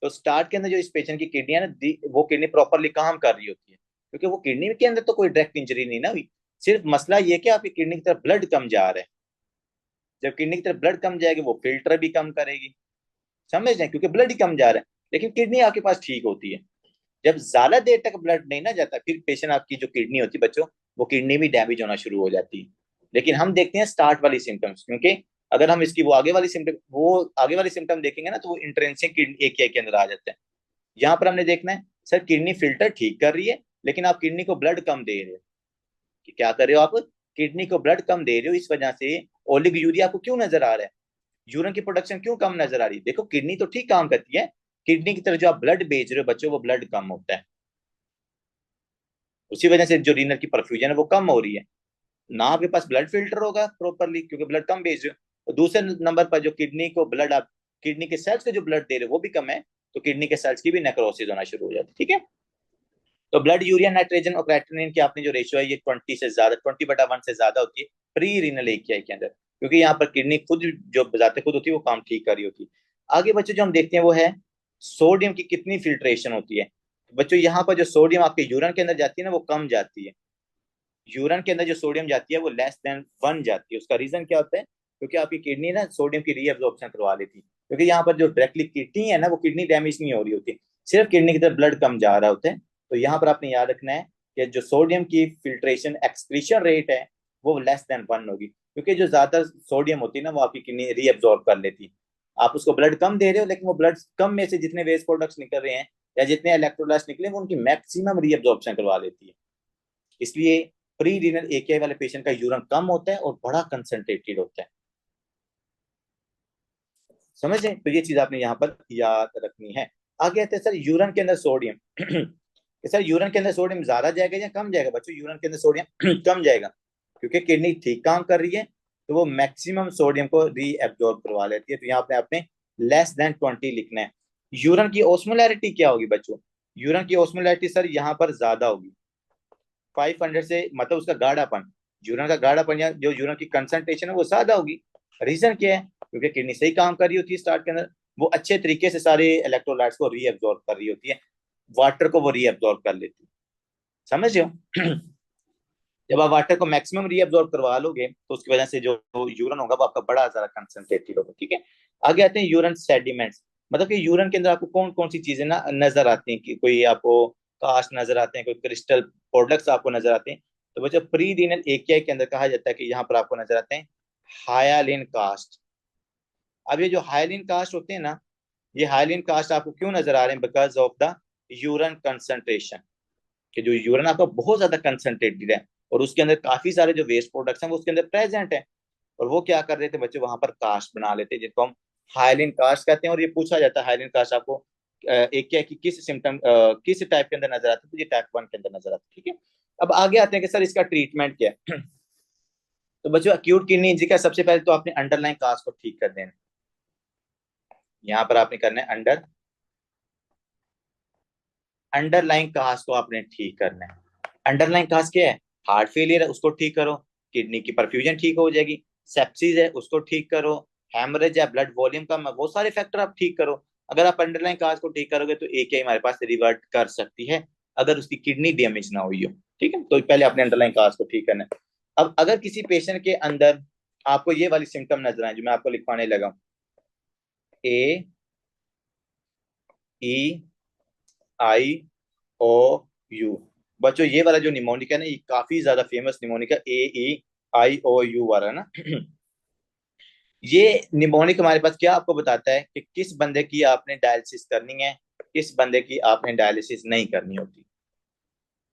Speaker 1: तो स्टार्ट के अंदर जो इस पेशेंट की किडनी है ना वो किडनी प्रॉपरली काम कर रही होती है, क्योंकि वो किडनी के अंदर तो कोई डायरेक्ट इंजरी नहीं ना हुई, सिर्फ मसला ये कि आपकी किडनी की तरफ ब्लड कम जा रहा है। जब किडनी की तरफ ब्लड कम जाएगी वो फिल्टर भी कम करेगी, समझ रहे हैं, क्योंकि ब्लड ही कम जा रहा है। लेकिन किडनी आपके पास ठीक होती है, जब ज्यादा देर तक ब्लड नहीं ना जाता फिर पेशेंट आपकी जो किडनी होती है बच्चों वो किडनी भी डैमेज होना शुरू हो जाती है। लेकिन हम देखते हैं स्टार्ट वाली सिम्टम्स, क्योंकि अगर हम इसकी वो आगे वाली सिम्टम देखेंगे ना तो वो इंट्रेंसिक एक के अंदर आ जाते हैं। यहाँ पर हमने देखना है सर किडनी फिल्टर ठीक कर रही है लेकिन आप किडनी को ब्लड कम दे रहे हो, कि क्या कर रहे हो आप, किडनी को ब्लड कम दे रहे हो, इस वजह से ओलिग यूरिया आपको क्यों नजर आ रहा है, यूरिन की प्रोडक्शन क्यों कम नजर आ रही है। देखो किडनी तो ठीक काम करती है, किडनी की तरफ जो आप ब्लड भेज रहे हो बच्चों वो ब्लड कम होता है, उसी वजह से जो रीनल की परफ्यूजन है वो कम हो रही है। ना आपके पास ब्लड फिल्टर होगा प्रॉपरली क्योंकि ब्लड कम भेज रहे हो, और दूसरे नंबर पर जो किडनी को ब्लड आप किडनी के सेल्स के जो ब्लड दे रहे हो वो भी कम है, तो किडनी के सेल्स की भी नेक्रोसिस होना शुरू हो जाती है। ठीक है, तो ब्लड यूरिया नाइट्रोजन और क्रेटिनिन की आपने जो रेशियो है ये 20/1 से ज्यादा होती है प्री रीनल एकिया के अंदर, क्योंकि यहाँ पर किडनी खुद जो बजाते खुद होती है वो काम ठीक कर रही होती है। आगे बच्चों जो हम देखते हैं वो है सोडियम की कितनी फिल्ट्रेशन होती है। बच्चों यहाँ पर जो सोडियम आपके यूरिन के अंदर जाती है ना वो कम जाती है, यूरिन के अंदर जो सोडियम जाती है वो <1 जाती है। उसका रीजन क्या होता है, क्योंकि आपकी किडनी ना सोडियम की रीअब्जॉर्प्शन करवा लेती है, क्योंकि यहाँ पर जो डायरेक्टली किडनी है ना वो किडनी डैमेज नहीं हो रही होती, सिर्फ किडनी की तरफ ब्लड कम जा रहा होता है। तो यहाँ पर आपने याद रखना है कि जो सोडियम की फिल्ट्रेशन एक्सक्रीशन रेट है वो <1 होगी, क्योंकि जो ज्यादा सोडियम होती है ना वो आपकी किडनी रीअब्जॉर्ब कर लेती है। आप उसको ब्लड कम दे रहे हो, लेकिन वो ब्लड कम में से जितने वेस्ट प्रोडक्ट्स निकल रहे हैं या जितने इलेक्ट्रोलाइट्स निकले वो उनकी मैक्सिमम रीअब्जॉर्प्शन करवा लेती है। इसलिए प्री रीनल एकेआई वाले पेशेंट का यूरिन कम होता है और बड़ा कंसंट्रेटेड होता है। समझ रहे? तो ये चीज आपने यहाँ पर याद रखनी है। आगे आते हैं सर यूरिन के अंदर सोडियम। सर यूरिन के अंदर सोडियम ज्यादा जाएगा या कम जाएगा? बच्चों यूरिन के अंदर सोडियम कम जाएगा, क्योंकि किडनी ठीक काम कर रही है, तो वो मैक्सिमम सोडियम को रीएब्जॉर्ब करवा लेती है। तो यहाँ पे आपने <20 लिखना है। यूरिन की ऑस्मोलैरिटी क्या होगी बच्चों? यूरिन की ऑस्मोलैरिटी सर यहाँ पर ज्यादा होगी 500 से, मतलब उसका गाढ़ापन, यूरिन का गाढ़ापन या जो यूरिन की कंसंट्रेशन है वो ज्यादा होगी। रीजन क्या है? क्योंकि किडनी सही काम कर रही होती है स्टार्ट के अंदर, वो अच्छे तरीके से सारे इलेक्ट्रोलाइट्स को रीअब्जॉर्ब कर रही होती है, वाटर को वो रीअब्जॉर्ब कर लेती है। समझ रहे हो? जब आप वाटर को मैक्सिमम रीअब्जॉर्ब करवा लोगे तो उसकी वजह से जो यूरिन होगा वो आपका बड़ा ज्यादा कंसंट्रेटेड होगा। ठीक है, आगे आते हैं यूरिन सेडिमेंट्स। मतलब कि यूरिन के अंदर आपको कौन कौन सी चीजें ना नजर आती हैं, कि कोई आपको कास्ट नजर आते हैं, कोई क्रिस्टल प्रोडक्ट्स आपको नजर आते हैं। तो बच्चों प्री रीनल एकेआई के अंदर कहा जाता है कि यहाँ पर आपको नजर आते हैं हायालिन कास्ट। अब ये जो हायालिन कास्ट होते हैं ना, ये हायालिन कास्ट आपको क्यों नजर आ रहे हैं? Because of the urine concentration, कि जो यूरिन आपका बहुत ज्यादा कंसंट्रेटेड है और उसके अंदर काफी सारे जो वेस्ट प्रोडक्ट्स हैं वो उसके अंदर प्रेजेंट है, और वो क्या कर रहे थे बच्चे, वहां पर कास्ट बना लेते हैं जिसको हम हाइलिन कास्ट कहते हैं। और ये पूछा जाता है हाइलिन कास्ट आपको एक क्या है कि किस सिम्टम किस टाइप के अंदर नजर आता है, तो ये टाइप 1 के अंदर नजर आता है। ठीक है, अब आगे आते हैं कि सर इसका ट्रीटमेंट क्या है। तो बच्चों एक्यूट किडनी इंजरी का सबसे पहले तो आपने अंडरलाइन कास्ट को ठीक कर देना। यहाँ पर आपने करना है अंडरलाइन कास्ट को आपने ठीक करना है। अंडरलाइन कास्ट क्या है? हार्ट फेलियर है उसको ठीक करो, किडनी की परफ्यूजन ठीक हो जाएगी, सेप्सिस है उसको ठीक करो, हेमरेज है, ब्लड वॉल्यूम कम है, वो सारे फैक्टर आप ठीक करो। अगर आप अंडरलाइन काज को ठीक करोगे तो एक ही हमारे पास रिवर्ट कर सकती है, अगर उसकी किडनी डैमेज ना हुई हो। ठीक है, तो पहले आपने अंडरलाइन काज को ठीक करना है। अब अगर किसी पेशेंट के अंदर आपको ये वाली सिम्टम नजर आए जो मैं आपको लिखवाने लगा, AEIOU, बच्चों ये वाला जो निमोनिक है ना, ये काफी ज्यादा फेमस निमोनिक है, AEIOU वाला ना। ये निमोनिक हमारे पास क्या आपको बताता है कि किस बंदे की आपने डायलिसिस करनी है, किस बंदे की आपने डायलिसिस नहीं करनी होती।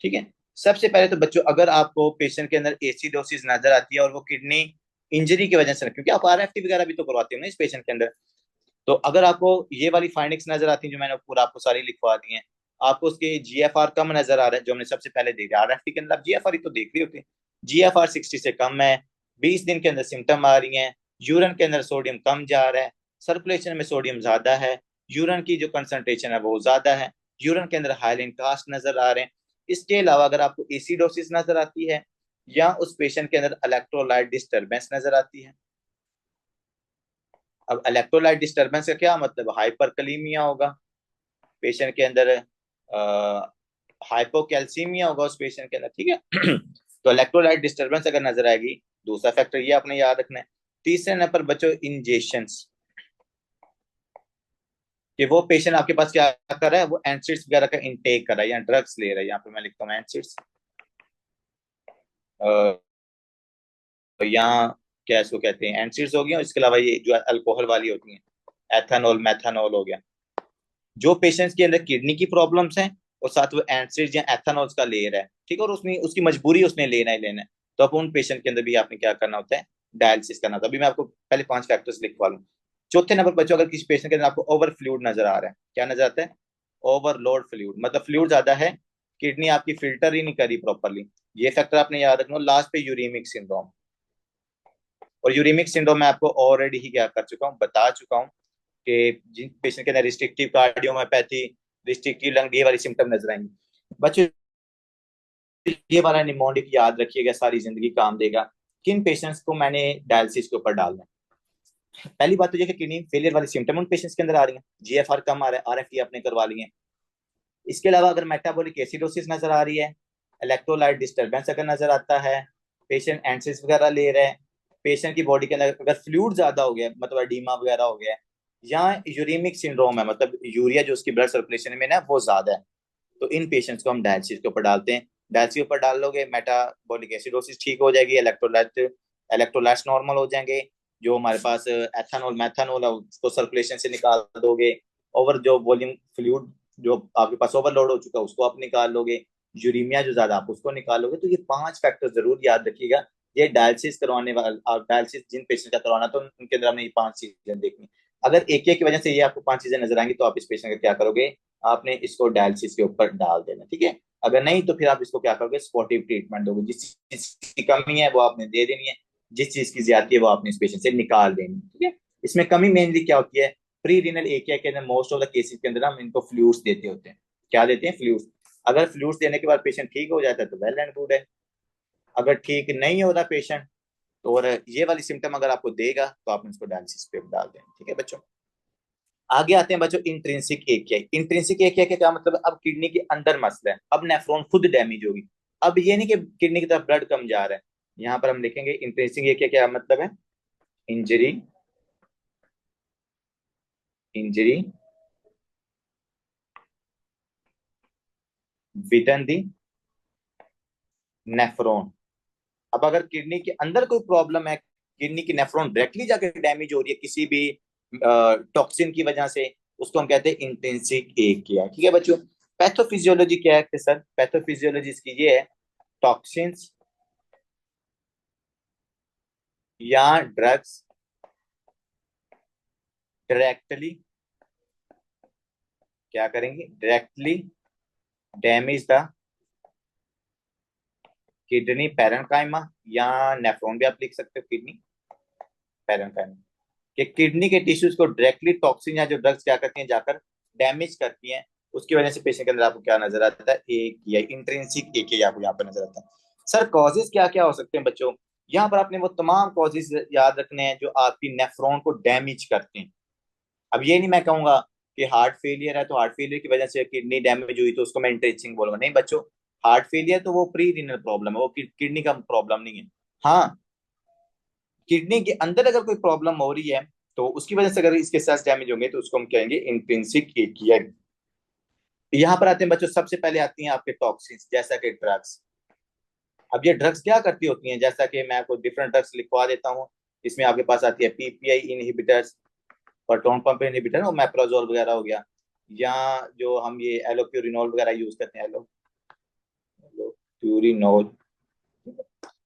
Speaker 1: ठीक है, सबसे पहले तो बच्चों अगर आपको पेशेंट के अंदर एसिडोसिस नजर आती है और वो किडनी इंजरी की वजह से, क्योंकि आप आरएफटी वगैरह भी तो करवाते हो ना इस पेशेंट के अंदर, तो अगर आपको ये वाली फाइंडिंग्स नजर आती हैं जो मैंने पूरा आपको सारी लिखवा दी हैं, आपको उसके जीएफआर कम नजर आ रहा है जो हमने सबसे पहले देखा, आरएफटी के अंदर आप जीएफआर ही तो देख रही होती है, जीएफआर 60 से कम है, 20 दिन के अंदर सिम्टम आ रही हैं, यूरिन के अंदर सोडियम कम जा रहा है, सर्कुलेशन में सोडियम ज्यादा है, यूरिन की जो कंसंट्रेशन है वो ज्यादा है, यूरिन के अंदर हाइलिन कास्ट नजर आ रहे हैं। इसके अलावा अगर आपको एसिडोसिस नजर आती है या उस पेशेंट के अंदर इलेक्ट्रोलाइट डिस्टर्बेंस नजर आती है। अब इलेक्ट्रोलाइट डिस्टर्बेंस का क्या मतलब? हाइपरकलीमिया होगा पेशेंट के अंदर, हाइपोकैल्सीमिया होगा उस पेशेंट के अंदर। ठीक है, तो इलेक्ट्रोलाइट डिस्टर्बेंस अगर नजर आएगी, दूसरा फैक्टर ये आपने याद रखना है। तीसरे नंबर बच्चों इंजेक्शंस, कि वो पेशेंट आपके पास क्या कर रहा है, वो एंसिड्स वगैरह का इंटेक कर रहा है या ड्रग्स ले रहा है। यहाँ पे मैं लिखता हूँ एंसिड्स, यहाँ क्या इसको कहते हैं, एंसिड्स हो गया, इसके अलावा ये जो अल्कोहल वाली होती है एथेनॉल मैथेनॉल हो गया। जो पेशेंट्स के अंदर किडनी की प्रॉब्लम्स हैं और साथ वो एंसिड या एथेनॉल का ले रहा है, ठीक है, और उसने उसकी मजबूरी उसने लेना ही लेना है, तो अब उन पेशेंट के अंदर भी आपने क्या करना होता है, डायलिसिस करना होता है। अभी मैं आपको पहले 5 फैक्टर्स लिखवा लूँ। चौथे नंबर बच्चों अगर किसी पेशेंट के अंदर आपको ओवर फ्लूइड नजर आ रहा है, क्या नजर आता है? ओवरलोड फ्लूइड, मतलब फ्लूइड ज्यादा है, किडनी आपकी फिल्टर ही नहीं करी प्रॉपरली, ये फैक्टर आपने याद रखना। लास्ट पे यूरीमिक सिंड्रोम, और यूरीमिक सिंड्रोम मैं आपको ऑलरेडी ही क्या कर चुका हूँ, बता चुका हूँ कि जिन पेशेंट के अंदर रिस्ट्रिक्टिव कार्डियोमायोपैथी, रिस्ट्रिक्टिव लंग, ये वाली सिम्टम नजर आएंगे। बच्चों ये वाला निमोनिक याद रखिएगा, सारी जिंदगी काम देगा। किन पेशेंट्स को मैंने डायलिसिस के ऊपर डालना है? पहली बात तो ये कि किडनी फेलियर वाली सिम्टम उन पेशेंट्स के अंदर आ रही है, जीएफआर कम आ रहा है, आरएफटी आपने करवा ली है। इसके अलावा अगर मेटाबॉलिक एसिडोसिस नजर आ रही है, इलेक्ट्रोलाइट डिस्टर्बेंस अगर नजर आता है, पेशेंट एंसिड्स वगैरह ले रहे हैं, पेशेंट की बॉडी के अंदर अगर फ्लूइड ज्यादा हो गया, मतलब एडीमा वगैरह हो गया, या यूरीमिक सिंड्रोम है, मतलब यूरिया जो उसकी ब्लड सर्कुलेशन में ना वो ज्यादा है, तो इन पेशेंट्स को हम डायलिसिस के ऊपर डालते हैं। डायलिसिस के ऊपर डाल लोगे, मेटाबॉलिक एसिडोसिस ठीक हो जाएगी, इलेक्ट्रोलाइट्स नॉर्मल हो जाएंगे, जो हमारे पास एथानॉल मैथानॉल है उसको सर्कुलेशन से निकाल दोगे। ओवर जो वॉल्यूम फ्लूइड जो आपके पास ओवरलोड हो चुका है उसको आप निकाल लोगे। यूरीमिया जो ज्यादा आप उसको निकालोगे। तो ये 5 फैक्टर जरूर याद रखिएगा। ये डायलिसिस करवाने वाले, आप डायलिसिस जिन पेशेंट का करवाना तो उनके अंदर हमने ये 5 चीजें देखनी। अगर एक एक की वजह से ये आपको 5 चीजें नजर आएंगी तो आप इस पेशेंट का क्या करोगे, आपने इसको डायलिसिस के ऊपर डाल देना, ठीक है। अगर नहीं तो फिर आप इसको क्या करोगे, सपोर्टिव ट्रीटमेंट दोगे। जिस चीज की कमी है वो आपने दे देनी है, जिस चीज की ज्यादती है वो आपने इस पेशेंट से निकाल देनी, ठीक है। इसमें कमी मेनली क्या होती है, प्री रीनल एकिया के अंदर मोस्ट ऑफ द केसेस के अंदर हम इनको फ्लूइड्स देते होते हैं। क्या देते हैं, फ्लूइड्स। अगर फ्लूइड्स देने के बाद पेशेंट ठीक हो जाता है तो वेल एंड गुड है। अगर ठीक नहीं होता पेशेंट और ये वाली सिम्टम अगर आपको देगा तो आप इसको डायलिसिस पे डाल दें, ठीक है बच्चों। आगे आते हैं बच्चों इंट्रिंसिक एकिया। इंट्रिंसिक एकिया का क्या मतलब है, अब किडनी के अंदर मसला है, अब नेफ्रॉन खुद डैमेज होगी। अब ये नहीं कि किडनी की तरफ ब्लड कम जा रहा है। यहाँ पर हम लिखेंगे इंट्रिंसिक एकिया क्या मतलब है, injury, injury within the nephron. अब अगर किडनी के अंदर कोई प्रॉब्लम है, किडनी की नेफ्रॉन डायरेक्टली जाकर डैमेज हो रही है किसी भी टॉक्सिन की वजह से, उसको हम कहते हैं इंटेंसिक एकिया, ठीक है बच्चों। पैथोफिजियोलॉजी क्या है सर, पैथोफिजियोलॉजी इसकी ये है, टॉक्सिन्स या ड्रग्स डायरेक्टली क्या करेंगे, directly damage the kidney parenchyma, या नेफ्रॉन भी आप लिख सकते हो, किडनी पैरेन्काइमा, कि किडनी के टिश्यूज को डायरेक्टली टॉक्सिन या जो ड्रग्स क्या करती हैं जाकर डैमेज करती हैं। उसकी वजह से पेशेंट के अंदर आपको क्या नजर आता है, एक या इंट्रिंसिक एक ही आपको यहाँ पर नजर आता है। सर कॉजेज क्या क्या हो सकते हैं बच्चों, यहाँ पर आपने वो तमाम कॉजेज याद रखने हैं जो आपकी नेफ्रॉन को डैमेज करते हैं। अब ये नहीं मैं कहूंगा कि हार्ट फेलियर है तो हार्ट फेलियर की वजह से किडनी डैमेज हुई तो उसको मैं इंट्रिंसिक बोलूंगा, नहीं बच्चों। हार्ट फेलियर तो वो प्री रीनल प्रॉब्लम है, वो किडनी का प्रॉब्लम नहीं है। हाँ, किडनी के अंदर अगर कोई प्रॉब्लम हो रही है तो उसकी वजह से अगर इसके सेल्स डैमेज होंगे तो उसको हम कहेंगे इंट्रिंसिक एकिया। यहाँ पर आते हैं बच्चों, सबसे पहले आती हैं आपके टॉक्सिन्स जैसा कि ड्रग्स। अब ये ड्रग्स क्या करती होती हैं, जैसा कि मैं आपको डिफरेंट ड्रग्स लिखवा देता हूँ। इसमें आपके पास आती है PPI inhibitors, proton pump inhibitor और मैप्रोजोल वगैरह हो गया, या जो हम ये एलोप्यूरिनोल वगैरह यूज करते हैं, एलोप्यूरिनोल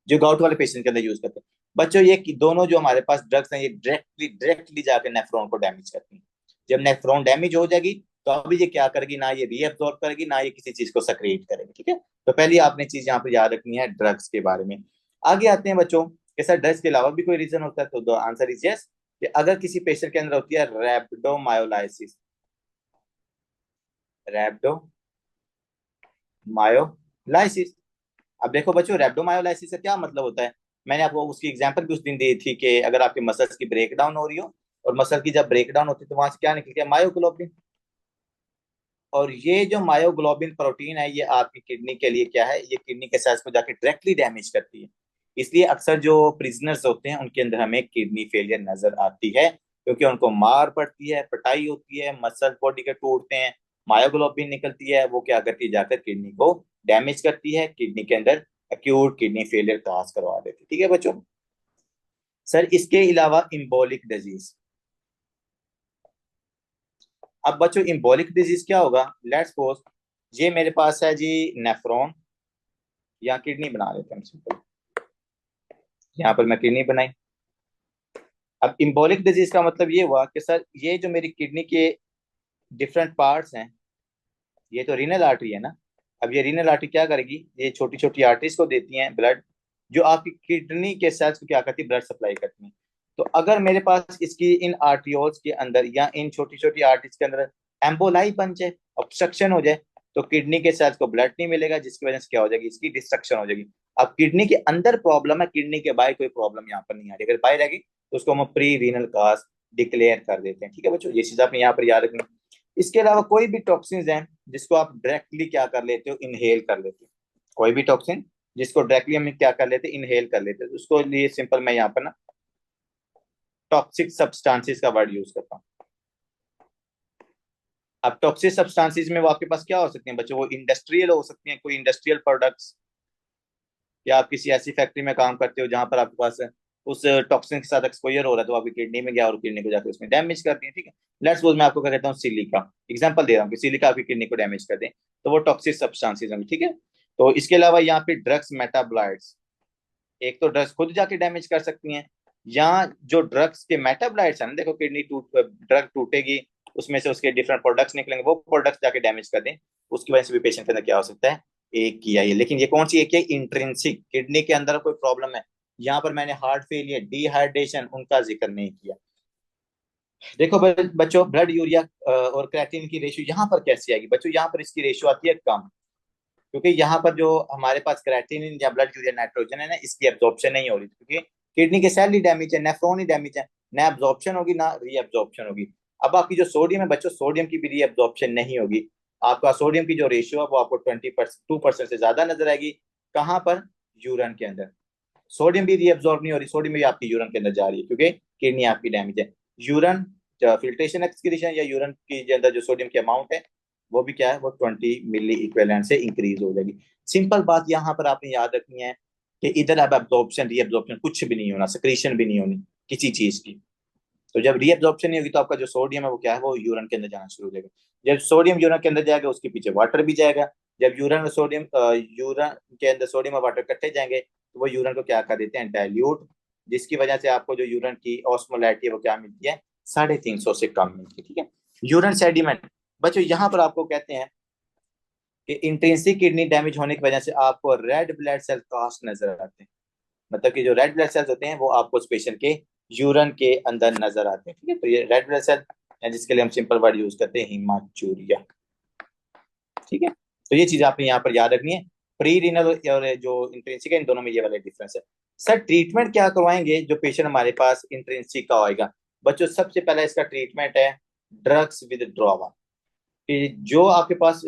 Speaker 1: जो गाउट वाले पेशेंट के अंदर यूज करते हैं। बच्चों ये दोनों जो हमारे पास ड्रग्स हैं ये डायरेक्टली डायरेक्टली जाकर नेफ्रॉन को डैमेज करती हैं। जब नेफ्रॉन डैमेज हो जाएगी तो अभी ये क्या करेगी, ना ये रीअब्सॉर्ब करेगी ना ये किसी चीज को सक्रिएट करेगी, ठीक है। तो पहली आपने चीज यहाँ पर याद रखनी है ड्रग्स के बारे में। आगे आते हैं बच्चों कि सर ड्रग्स के अलावा भी कोई रीजन होता है, तो द आंसर इज यस, कि अगर किसी पेशेंट के अंदर होती है रैप्डोमायोलाइसिस, रैप्डोमायोलाइसिस। अब देखो बच्चों रैप्डोमायोलाइसिस से क्या मतलब होता है, मैंने आपको उसकी एग्जांपल भी उस दिन दी थी कि अगर आपके मसल्स की ब्रेक डाउन हो रही हो, और मसल की जब ब्रेक डाउन होती है तो वहां से क्या निकलती है, मायोग्लोबिन। और ये जो मायोग्लोबिन प्रोटीन है ये आपकी किडनी के लिए क्या है, ये किडनी के सेल्स को जाके डायरेक्टली डैमेज करती है। इसलिए अक्सर जो प्रिजनर्स होते हैं उनके अंदर हमें किडनी फेलियर नजर आती है, क्योंकि उनको मार पड़ती है, पिटाई होती है, मसल बॉडी के टूटते हैं, मायोग्लोबिन निकलती है, वो क्या करती है जाकर किडनी को डैमेज करती है, किडनी के अंदर एक्यूट किडनी फेलियर काज करवा देती है, ठीक है बच्चों। सर इसके अलावा इम्बोलिक डिजीज। अब बच्चों इम्बोलिक डिजीज क्या होगा, लेट्स सपोज ये मेरे पास है जी नेफ्रॉन या किडनी बना लेते हैं सिंपल, यहाँ पर मैं किडनी बनाई। अब इम्बोलिक डिजीज का मतलब ये हुआ कि सर ये जो मेरी किडनी के डिफरेंट पार्ट्स हैं, ये तो रीनल आर्टरी है ना। अब ये रीनल आर्टरी क्या करेगी, ये छोटी छोटी आर्टरीज को देती हैं ब्लड, जो आपकी किडनी के सेल्स को क्या करती है, ब्लड सप्लाई करती है। तो अगर मेरे पास इसकी इन आर्टियोल्स के अंदर या इन छोटी छोटी आर्टरीज के अंदर एम्बोलाई बन जाए, ऑब्स्ट्रक्शन हो जाए, तो किडनी के सेल्स को ब्लड नहीं मिलेगा, जिसकी वजह से क्या हो जाएगी, इसकी डिस्ट्रक्शन हो जाएगी। अब किडनी के अंदर प्रॉब्लम है, किडनी के बाहर कोई प्रॉब्लम यहाँ पर नहीं आ रही। अगर बाहर आएगी तो उसको हम प्री रीनल काज डिक्लेयर कर देते हैं, ठीक है बच्चों। ये चीज आपने यहाँ पर याद रखनी। इसके अलावा कोई भी टॉक्सिन्स हैं जिसको आप डायरेक्टली क्या कर लेते हो, इनहेल कर लेते हो। कोई भी टॉक्सिन जिसको डायरेक्टली हम क्या कर लेते हैं, इनहेल कर लेते हैं, तो उसको लिए सिंपल मैं यहाँ पर ना टॉक्सिक सब्सटेंसेस का वर्ड यूज करता हूँ। अब टॉक्सिक सब्सटेंसेस में वो आपके पास क्या हो सकते हैं बच्चों, वो इंडस्ट्रियल हो सकते हैं, कोई इंडस्ट्रियल प्रोडक्ट्स, या आप किसी ऐसी फैक्ट्री में काम करते हो जहां पर आपके पास उस टॉक्सिन के साथ एक्सपोजर हो रहा है तो आपकी किडनी में गया और किडनी को जाकर उसमें डैमेज कर दिया। ठीक है, लेट्स सपोज मैं आपको क्या कहता हूँ सिलिका, एग्जांपल दे रहा हूँ कि सिलिका आपकी किडनी को डैमेज कर दे, तो वो टॉक्सिक सब्सटेंसेस होंगे। ठीक है, तो इसके अलावा यहाँ पे ड्रग्स मेटाबोलाइट्स, एक तो ड्रग्स खुद जाके डैमेज कर सकती हैं, या जो ड्रग्स के मेटाबोलाइट्स हैं ना, देखो किडनी ड्रग टूटेगी, उसमें से उसके डिफरेंट प्रोडक्ट्स निकलेंगे, वो प्रोडक्ट्स जाके डैमेज कर दें, उसकी वजह से भी पेशेंट के अंदर क्या हो सकता है, एक किया है। लेकिन ये कौन सी एक है, इंट्रिंसिक, किडनी के अंदर कोई प्रॉब्लम है। यहाँ पर मैंने हार्ट फेलियर, डिहाइड्रेशन, उनका जिक्र नहीं किया। देखो बच्चों, ब्लड यूरिया और क्रेटिन की रेशियो यहाँ पर कैसी आएगी बच्चों, यहाँ पर इसकी रेशियो आती है कम, क्योंकि यहाँ पर जो हमारे पास क्रेटिनिन या ब्लड यूरिया नाइट्रोजन है ना, इसकी एब्जॉर्प्शन नहीं हो रही, क्योंकि किडनी के सेल ही डैमेज है, नेफ्रॉन ही डैमेज है, ना एब्जॉर्प्शन होगी ना रीएब्जॉर्प्शन होगी। अब आपकी जो सोडियम है बच्चों, सोडियम की भी रीएब्जॉर्प्शन नहीं होगी, आपका सोडियम की जो रेशियो है वो आपको 22% से ज्यादा नजर आएगी। कहाँ पर, यूरिन के अंदर। सोडियम भी रीअब्सॉर्ब नहीं हो रही, सोडियम भी आपकी यूरिन के अंदर जा रही है, क्योंकि किडनी आपकी डैमेज है। यूरिन फिल्ट्रेशन एक्सक्रीशन या यूरिन के अंदर जो सोडियम की अमाउंट है वो भी क्या है, वो 20 मिली इक्विवेलेंट से इंक्रीज हो जाएगी। सिंपल बात यहाँ पर आपने याद रखनी है कि इधर अब एब्जॉर्प्शन रीअब्जॉर्प्शन कुछ भी नहीं होना, सिक्रीशन भी नहीं होनी किसी चीज की। तो जब रीअब्जॉर्प्शन नहीं होगी तो आपका जो सोडियम है वो क्या है, वो यूरिन के अंदर जाना शुरू हो जाएगा। जब सोडियम यूरिन के अंदर जाएगा उसके पीछे वाटर भी जाएगा। जब यूरिन और सोडियम यूरिन के अंदर सोडियम और वाटर इकट्ठे जाएंगे तो वो यूरिन को क्या कर देते हैं, डाइल्यूट, जिसकी वजह से आपको जो यूरिन की ऑस्मोलैरिटी है वो क्या मिलती है, 350 से कम मिलती है। ठीक है, यूरिन सेडिमेंट बच्चों, यहाँ पर आपको कहते हैं कि इंट्रिंसिक किडनी डैमेज होने की वजह से आपको रेड ब्लड सेल कास्ट नजर आते हैं। मतलब कि जो रेड ब्लड सेल्स होते हैं वो आपको उस पेशेंट के यूरिन के अंदर नजर आते हैं। ठीक है, तो ये रेड ब्लड सेल है जिसके लिए हम सिंपल वर्ड यूज करते हैं, हीमाचूरिया। ठीक है, तो ये चीज आपने यहाँ पर याद रखनी है। प्री रीनल और जो इंट्रिंसिक है, इन दोनों में ये वाला डिफरेंस है। सर ट्रीटमेंट क्या करवाएंगे जो पेशेंट हमारे पास इंट्रिंसिक का होएगा बच्चों, सबसे पहला इसका ट्रीटमेंट है ड्रग्स विदड्रॉवल। कि जो आपके पास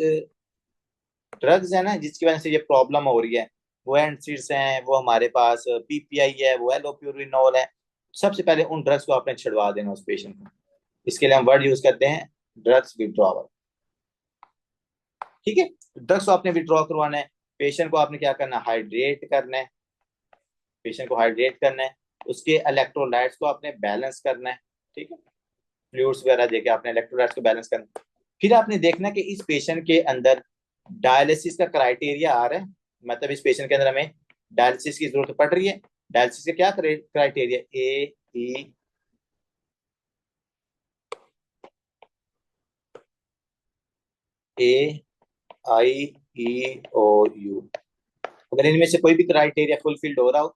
Speaker 1: ड्रग्स है ना जिसकी वजह से ये प्रॉब्लम हो रही है, वो एंसिड्स हैं, वो हमारे पास पीपीआई है, वो एलोप्यूरिनोल है, सबसे पहले उन ड्रग्स को आपने छिड़वा देना उस पेशेंट को। इसके लिए हम वर्ड यूज करते हैं ड्रग्स विड्रॉवल। ठीक है, ड्रग्स को आपने विड्रॉ करवाना है, पेशेंट को आपने क्या करना है, हाइड्रेट करना है, पेशेंट को हाइड्रेट करना है, उसके इलेक्ट्रोलाइट्स को आपने बैलेंस करना है। ठीक है, फ्लूइड्स वगैरह देके आपने इलेक्ट्रोलाइट्स को बैलेंस करना है। फिर आपने देखना है कि इस पेशेंट के अंदर डायलिसिस का क्राइटेरिया आ रहा है, मतलब इस पेशेंट के अंदर हमें डायलिसिस की जरूरत पड़ रही है। डायलिसिस का क्या क्राइटेरिया, AIEOU, अगर इनमें से कोई भी क्राइटेरिया फुलफिल्ड हो रहा हो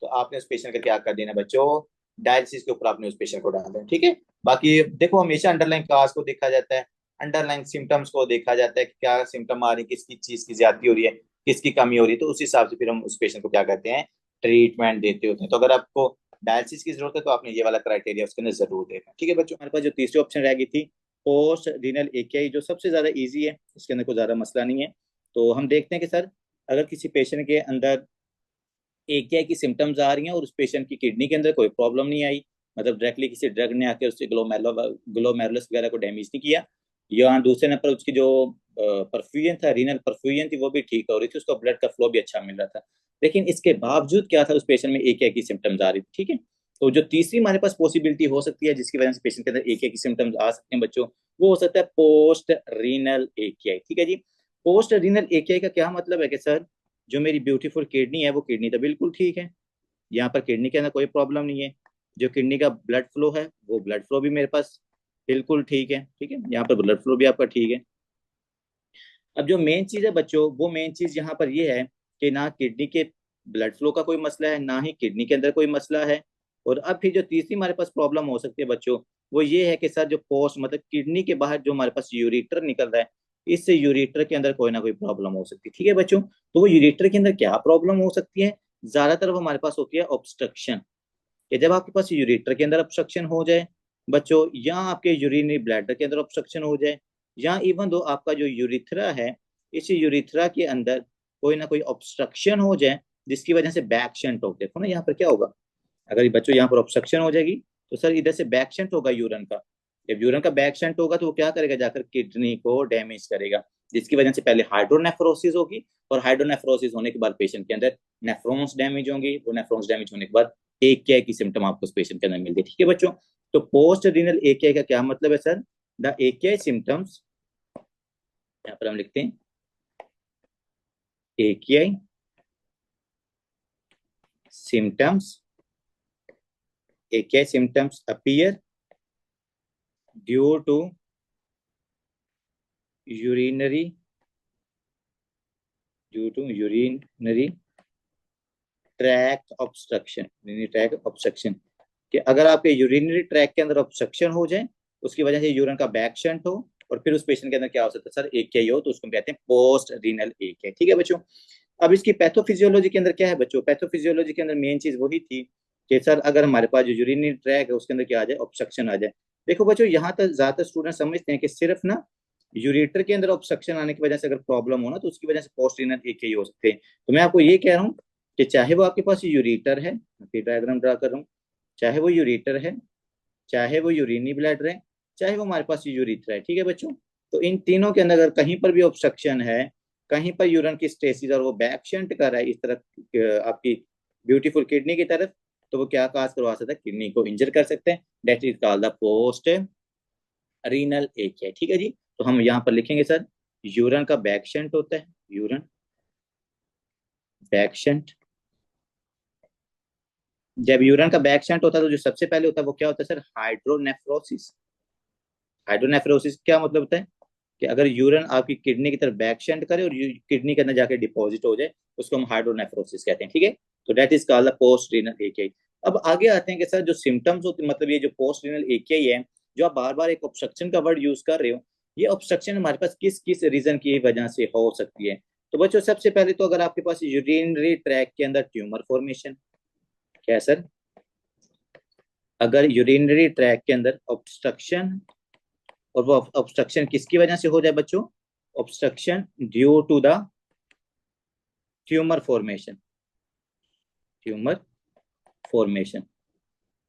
Speaker 1: तो आपने उस पेशेंट का क्या कर देना बच्चों, डायलिसिस के ऊपर आपने उस पेशेंट को डाल देना। ठीक है, बाकी देखो हमेशा अंडरलाइन काज को देखा जाता है, अंडरलाइन सिम्टम्स को देखा जाता है कि क्या सिम्टम आ रही है, किसकी चीज की ज्यादती हो रही है, किसकी कमी हो रही है, तो उस हिसाब से फिर हम उस पेशेंट को क्या करते हैं, ट्रीटमेंट देते होते हैं। तो अगर आपको डायलिसिस की जरूरत है तो आपने ये वाला क्राइटेरिया उसके अंदर जरूर देखना। ठीक है बच्चों, हमारे पास जो तीसरी ऑप्शन रह गई थी पोस्ट रीनल एकेआई, जो सबसे ज्यादा इजी है, इसके अंदर कोई ज्यादा मसला नहीं है। तो हम देखते हैं कि सर अगर किसी पेशेंट के अंदर एकेआई की सिम्टम्स आ रही हैं और उस पेशेंट की किडनी के अंदर कोई प्रॉब्लम नहीं आई, मतलब डायरेक्टली किसी ड्रग ने आके उससे ग्लोमेरुलस वगैरह को डैमेज नहीं किया, या दूसरे नंबर उसकी जो परफ्यूजन था, रीनल परफ्यूजन थी, वो भी ठीक हो रही थी, उसको ब्लड का फ्लो भी अच्छा मिल रहा था, लेकिन इसके बावजूद क्या था, उस पेशेंट में एकेआई की सिम्टम्स आ रही थी। ठीक है, तो जो तीसरी हमारे पास पॉसिबिलिटी हो सकती है जिसकी वजह से पेशेंट के अंदर एकेआई की सिम्टम्स आ सकते हैं बच्चों, वो हो सकता है पोस्ट रीनल एकेआई। ठीक है जी, पोस्ट रीनल एकेआई का क्या मतलब है कि सर जो मेरी ब्यूटीफुल किडनी है वो किडनी तो बिल्कुल ठीक है, यहाँ पर किडनी के अंदर कोई प्रॉब्लम नहीं है, जो किडनी का ब्लड फ्लो है वो ब्लड फ्लो भी मेरे पास बिल्कुल ठीक है। ठीक है, यहाँ पर ब्लड फ्लो भी आपका ठीक है। अब जो मेन चीज है बच्चों, वो मेन चीज यहाँ पर ये है कि ना किडनी के ब्लड फ्लो का कोई मसला है, ना ही किडनी के अंदर कोई मसला है। और अब फिर जो तीसरी हमारे पास प्रॉब्लम हो सकती है बच्चों, वो ये है कि सर जो पोस्ट मतलब किडनी के बाहर जो हमारे पास यूरिटर निकल रहा है, इससे यूरिटर के अंदर कोई ना कोई प्रॉब्लम हो सकती है। ठीक है बच्चों, तो वो यूरिटर के अंदर क्या प्रॉब्लम हो सकती है, ज्यादातर वो हमारे पास होती है ऑब्स्ट्रक्शन, कि जब आपके पास यूरेटर के अंदर ऑब्स्ट्रक्शन हो जाए बच्चों, या आपके यूरिनरी ब्लैडर के अंदर ऑब्स्ट्रक्शन हो जाए, या इवन दो आपका जो यूरिथ्रा है, इस यूरिथ्रा के अंदर कोई ना कोई ऑब्स्ट्रक्शन हो जाए जिसकी वजह से बैक शंट हो, देखो ना यहाँ पर क्या होगा, अगर बच्चों यहाँ पर ऑब्स्ट्रक्शन हो जाएगी तो सर इधर से बैक शंट होगा यूरन का, जब यूरन का बैक शंट होगा तो वो क्या करेगा, जाकर किडनी को डैमेज करेगा, जिसकी वजह से पहले हाइड्रोनेफ्रोसिस होगी, और हाइड्रोनेफ्रोसिस होने के बाद पेशेंट के अंदर नेफ्रॉन्स डैमेज होंगी, वो नेफ्रॉन्स डैमेज होने के बाद AKI की सिम्टम आपको उस पेशेंट के अंदर मिलती है। ठीक है बच्चों, तो पोस्ट रीनल AKI का क्या मतलब है सर? द AKI सिम्टम्स, यहाँ पर हम लिखते हैं AKI symptoms, AKI symptoms appear due to urinary tract obstruction, urinary tract obstruction, कि अगर आपके यूरिनरी ट्रैक के अंदर ऑब्स्ट्रक्शन हो जाए, उसकी वजह से यूरिन का बैक शंट हो, और फिर उस पेशेंट के अंदर क्या हो सकता है सर? AKI हो, तो उसको कहते हैं पोस्ट रीनल AKI। ठीक है बच्चों, अब इसकी पैथोफिजियोलॉजी के अंदर क्या है बच्चों? पैथोफिजियोलॉजी के अंदर मेन चीज वही थी कि सर अगर हमारे पास जो यूरिनरी ट्रैक है उसके अंदर क्या आ जाए? ऑब्स्ट्रक्शन आ जाए। देखो बच्चों, यहाँ तक ज्यादातर स्टूडेंट समझते हैं कि सिर्फ ना यूरेटर के अंदर ऑब्स्ट्रक्शन आने की वजह से अगर प्रॉब्लम हो ना, तो उसकी वजह से पोस्ट रीनल AKI हो सकते हैं। तो मैं आपको ये कह रहा हूँ कि चाहे वो आपके पास यूरेटर है, फिर डायग्राम ड्रा कर रहा हूँ, चाहे वो यूरेटर है, चाहे वो यूरिनी ब्लैडर है, चाहे वो हमारे पास यूरिथ्रा है। ठीक है बच्चों, तो इन तीनों के अंदर अगर कहीं पर भी ऑब्स्ट्रक्शन है, कहीं पर यूरिन की स्टेसिस और वो बैक शंट कर रहा है इस तरफ आपकी ब्यूटीफुल किडनी की तरफ, तो वो क्या काज करवा सकता है? किडनी को इंजर कर सकते हैं। That is called the post renal AKI। ठीक है जी, तो हम यहाँ पर लिखेंगे सर, यूरिन का बैक शंट होता है, यूरिन बैक शंट। जब यूरिन का बैक शंट होता है तो जो सबसे पहले होता है वो क्या होता है सर? हाइड्रोनेफ्रोसिस। हाइड्रोनेफ्रोसिस क्या मतलब होता है? कि अगर यूरिन आपकी किडनी की तरफ बैक शंट करे और किडनी के अंदर जाके डिपॉजिट हो जाए, उसको हम हाइड्रोनेफ्रोसिस कहते हैं। ठीक है, तो that is called the post renal AKI। अब आगे आते हैं कि सर जो सिम्टम्स होते हैं, मतलब ये जो पोस्ट रीनल AKI है, जो आप बार बार एक ऑब्स्ट्रक्शन का वर्ड यूज कर रहे हो, ये ऑब्स्ट्रक्शन हमारे पास किस किस रीजन की वजह से हो सकती है? तो बच्चों सबसे पहले तो अगर आपके पास यूरिनरी ट्रैक के अंदर ट्यूमर फॉर्मेशन, क्या है सर? अगर यूरिनरी ट्रैक के अंदर ऑब्स्ट्रक्शन, और वो ऑब्स्ट्रक्शन किसकी वजह से हो जाए बच्चों? Obstruction due to the tumour formation, tumour formation.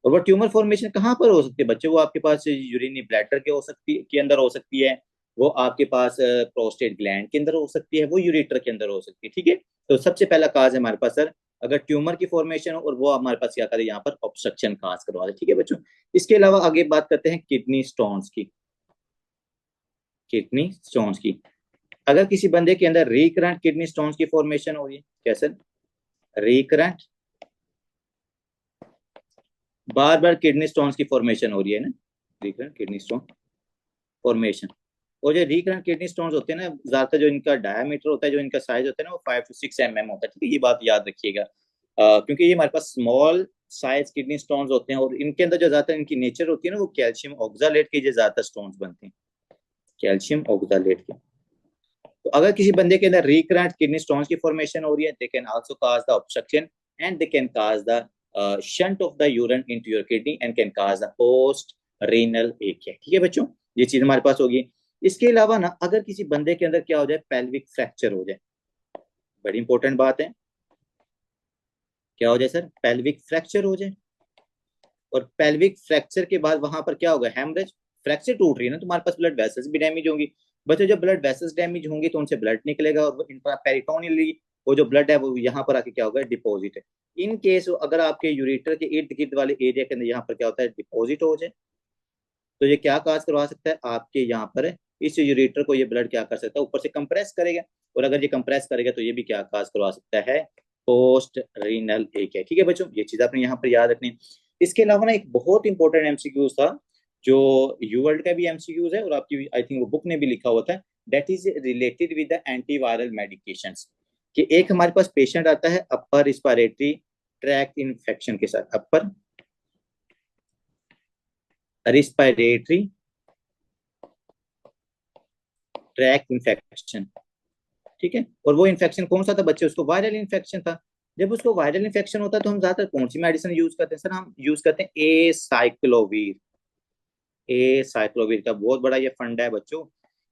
Speaker 1: और वो ट्यूमर फॉर्मेशन कहाँ पर हो सकती है बच्चों? वो आपके पास यूरिनरी ब्लैडर के हो सकती के अंदर हो सकती है, वो आपके पास प्रोस्टेट ग्लैंड के अंदर हो सकती है, वो यूरेटर के अंदर हो सकती है। ठीक है, तो सबसे पहला काज है हमारे पास सर, अगर ट्यूमर की फॉर्मेशन हो और वो हमारे पास क्या करे? यहाँ पर ऑब्स्ट्रक्शन काज करवा दे। ठीक है बच्चों, इसके अलावा आगे बात करते हैं किडनी स्टोन्स की। किडनी स्टोन्स की, अगर किसी बंदे के अंदर रिकरेंट किडनी स्टोन्स की फॉर्मेशन हो रही है, कैसे? रिकरेंट, बार बार किडनी स्टोन्स की फॉर्मेशन हो रही है ना, रिकरेंट किडनी स्टोन फॉर्मेशन। और जो रिकरेंट किडनी स्टोन्स होते हैं ना, ज्यादातर जो इनका डायमीटर होता है, जो इनका साइज होता है ना, वो 5 to 6 mm होता है। ठीक है, ये बात याद रखिएगा, क्योंकि ये हमारे पास स्मॉल साइज किडनी स्टोन्स होते हैं, और इनके अंदर जो ज्यादातर इनकी नेचर होती है ना, वो कैल्शियम ऑक्सालेट के जो ज्यादातर स्टोन्स बनते हैं, कैल्शियम ऑक्सालेट के। तो अगर किसी बंदे के अंदर रिकरेंट किडनी स्टोन्स की फॉर्मेशन हो रही है, they can also cause the obstruction and they can cause the shunt of the urine into your kidney and can cause the post renal AKI। ठीक है बच्चों, ये चीज हमारे पास होगी। इसके अलावा ना, अगर किसी बंदे के अंदर क्या हो जाए? पेल्विक फ्रैक्चर हो जाए, बड़ी इंपॉर्टेंट बात है, क्या हो जाए सर? पेल्विक फ्रैक्चर हो जाए। और पेल्विक फ्रैक्चर के बाद वहां पर क्या होगा? हेमरेज। फ्रैक्चर टूट रही है ना, तुम्हारे पास ब्लड वेसल्स भी डैमेज होंगी। बच्चों जब ब्लड वेसल्स डैमेज होंगी तो उनसे ब्लड निकलेगा, और पेरिटोनियली वो जो ब्लड है वो यहाँ पर आके क्या होगा? डिपॉजिट है। इन केस अगर आपके यूरेटर के इर्द गिर्द वाले एरिया के अंदर यहाँ पर क्या होता है? डिपॉजिट हो जाए, तो ये क्या काज करवा सकता है? आपके यहाँ पर इस यूरेटर को ये ब्लड क्या कर सकता है? ऊपर से कंप्रेस करेगा, और अगर ये कंप्रेस करेगा तो ये भी क्या काज करवा सकता है? Post renal AKI। ठीक है बच्चों, ये चीज आपने यहाँ पर याद रखनी है। इसके अलावा ना एक बहुत इंपॉर्टेंट MCQs था, जो यूवर्ल्ड का भी MCQs है, और आपकी आई थिंक वो बुक ने भी लिखा हुआ था, that is related with the antiviral medications. कि एक हमारे पास पेशेंट आता है अपर रिस्पिरेटरी ट्रैक इन्फेक्शन के साथ, अपर रिस्पिरेटरी ट्रैक इन्फेक्शन। ठीक है, और वो इन्फेक्शन कौन सा था बच्चे? उसको वायरल इन्फेक्शन था। जब उसको वायरल इन्फेक्शन होता है तो हम ज्यादातर कौन सी मेडिसिन यूज करते हैं सर? हम यूज करते हैं ए साइक्लोवीर। ए साइक्लोवीर का बहुत बड़ा ये फंड है बच्चों।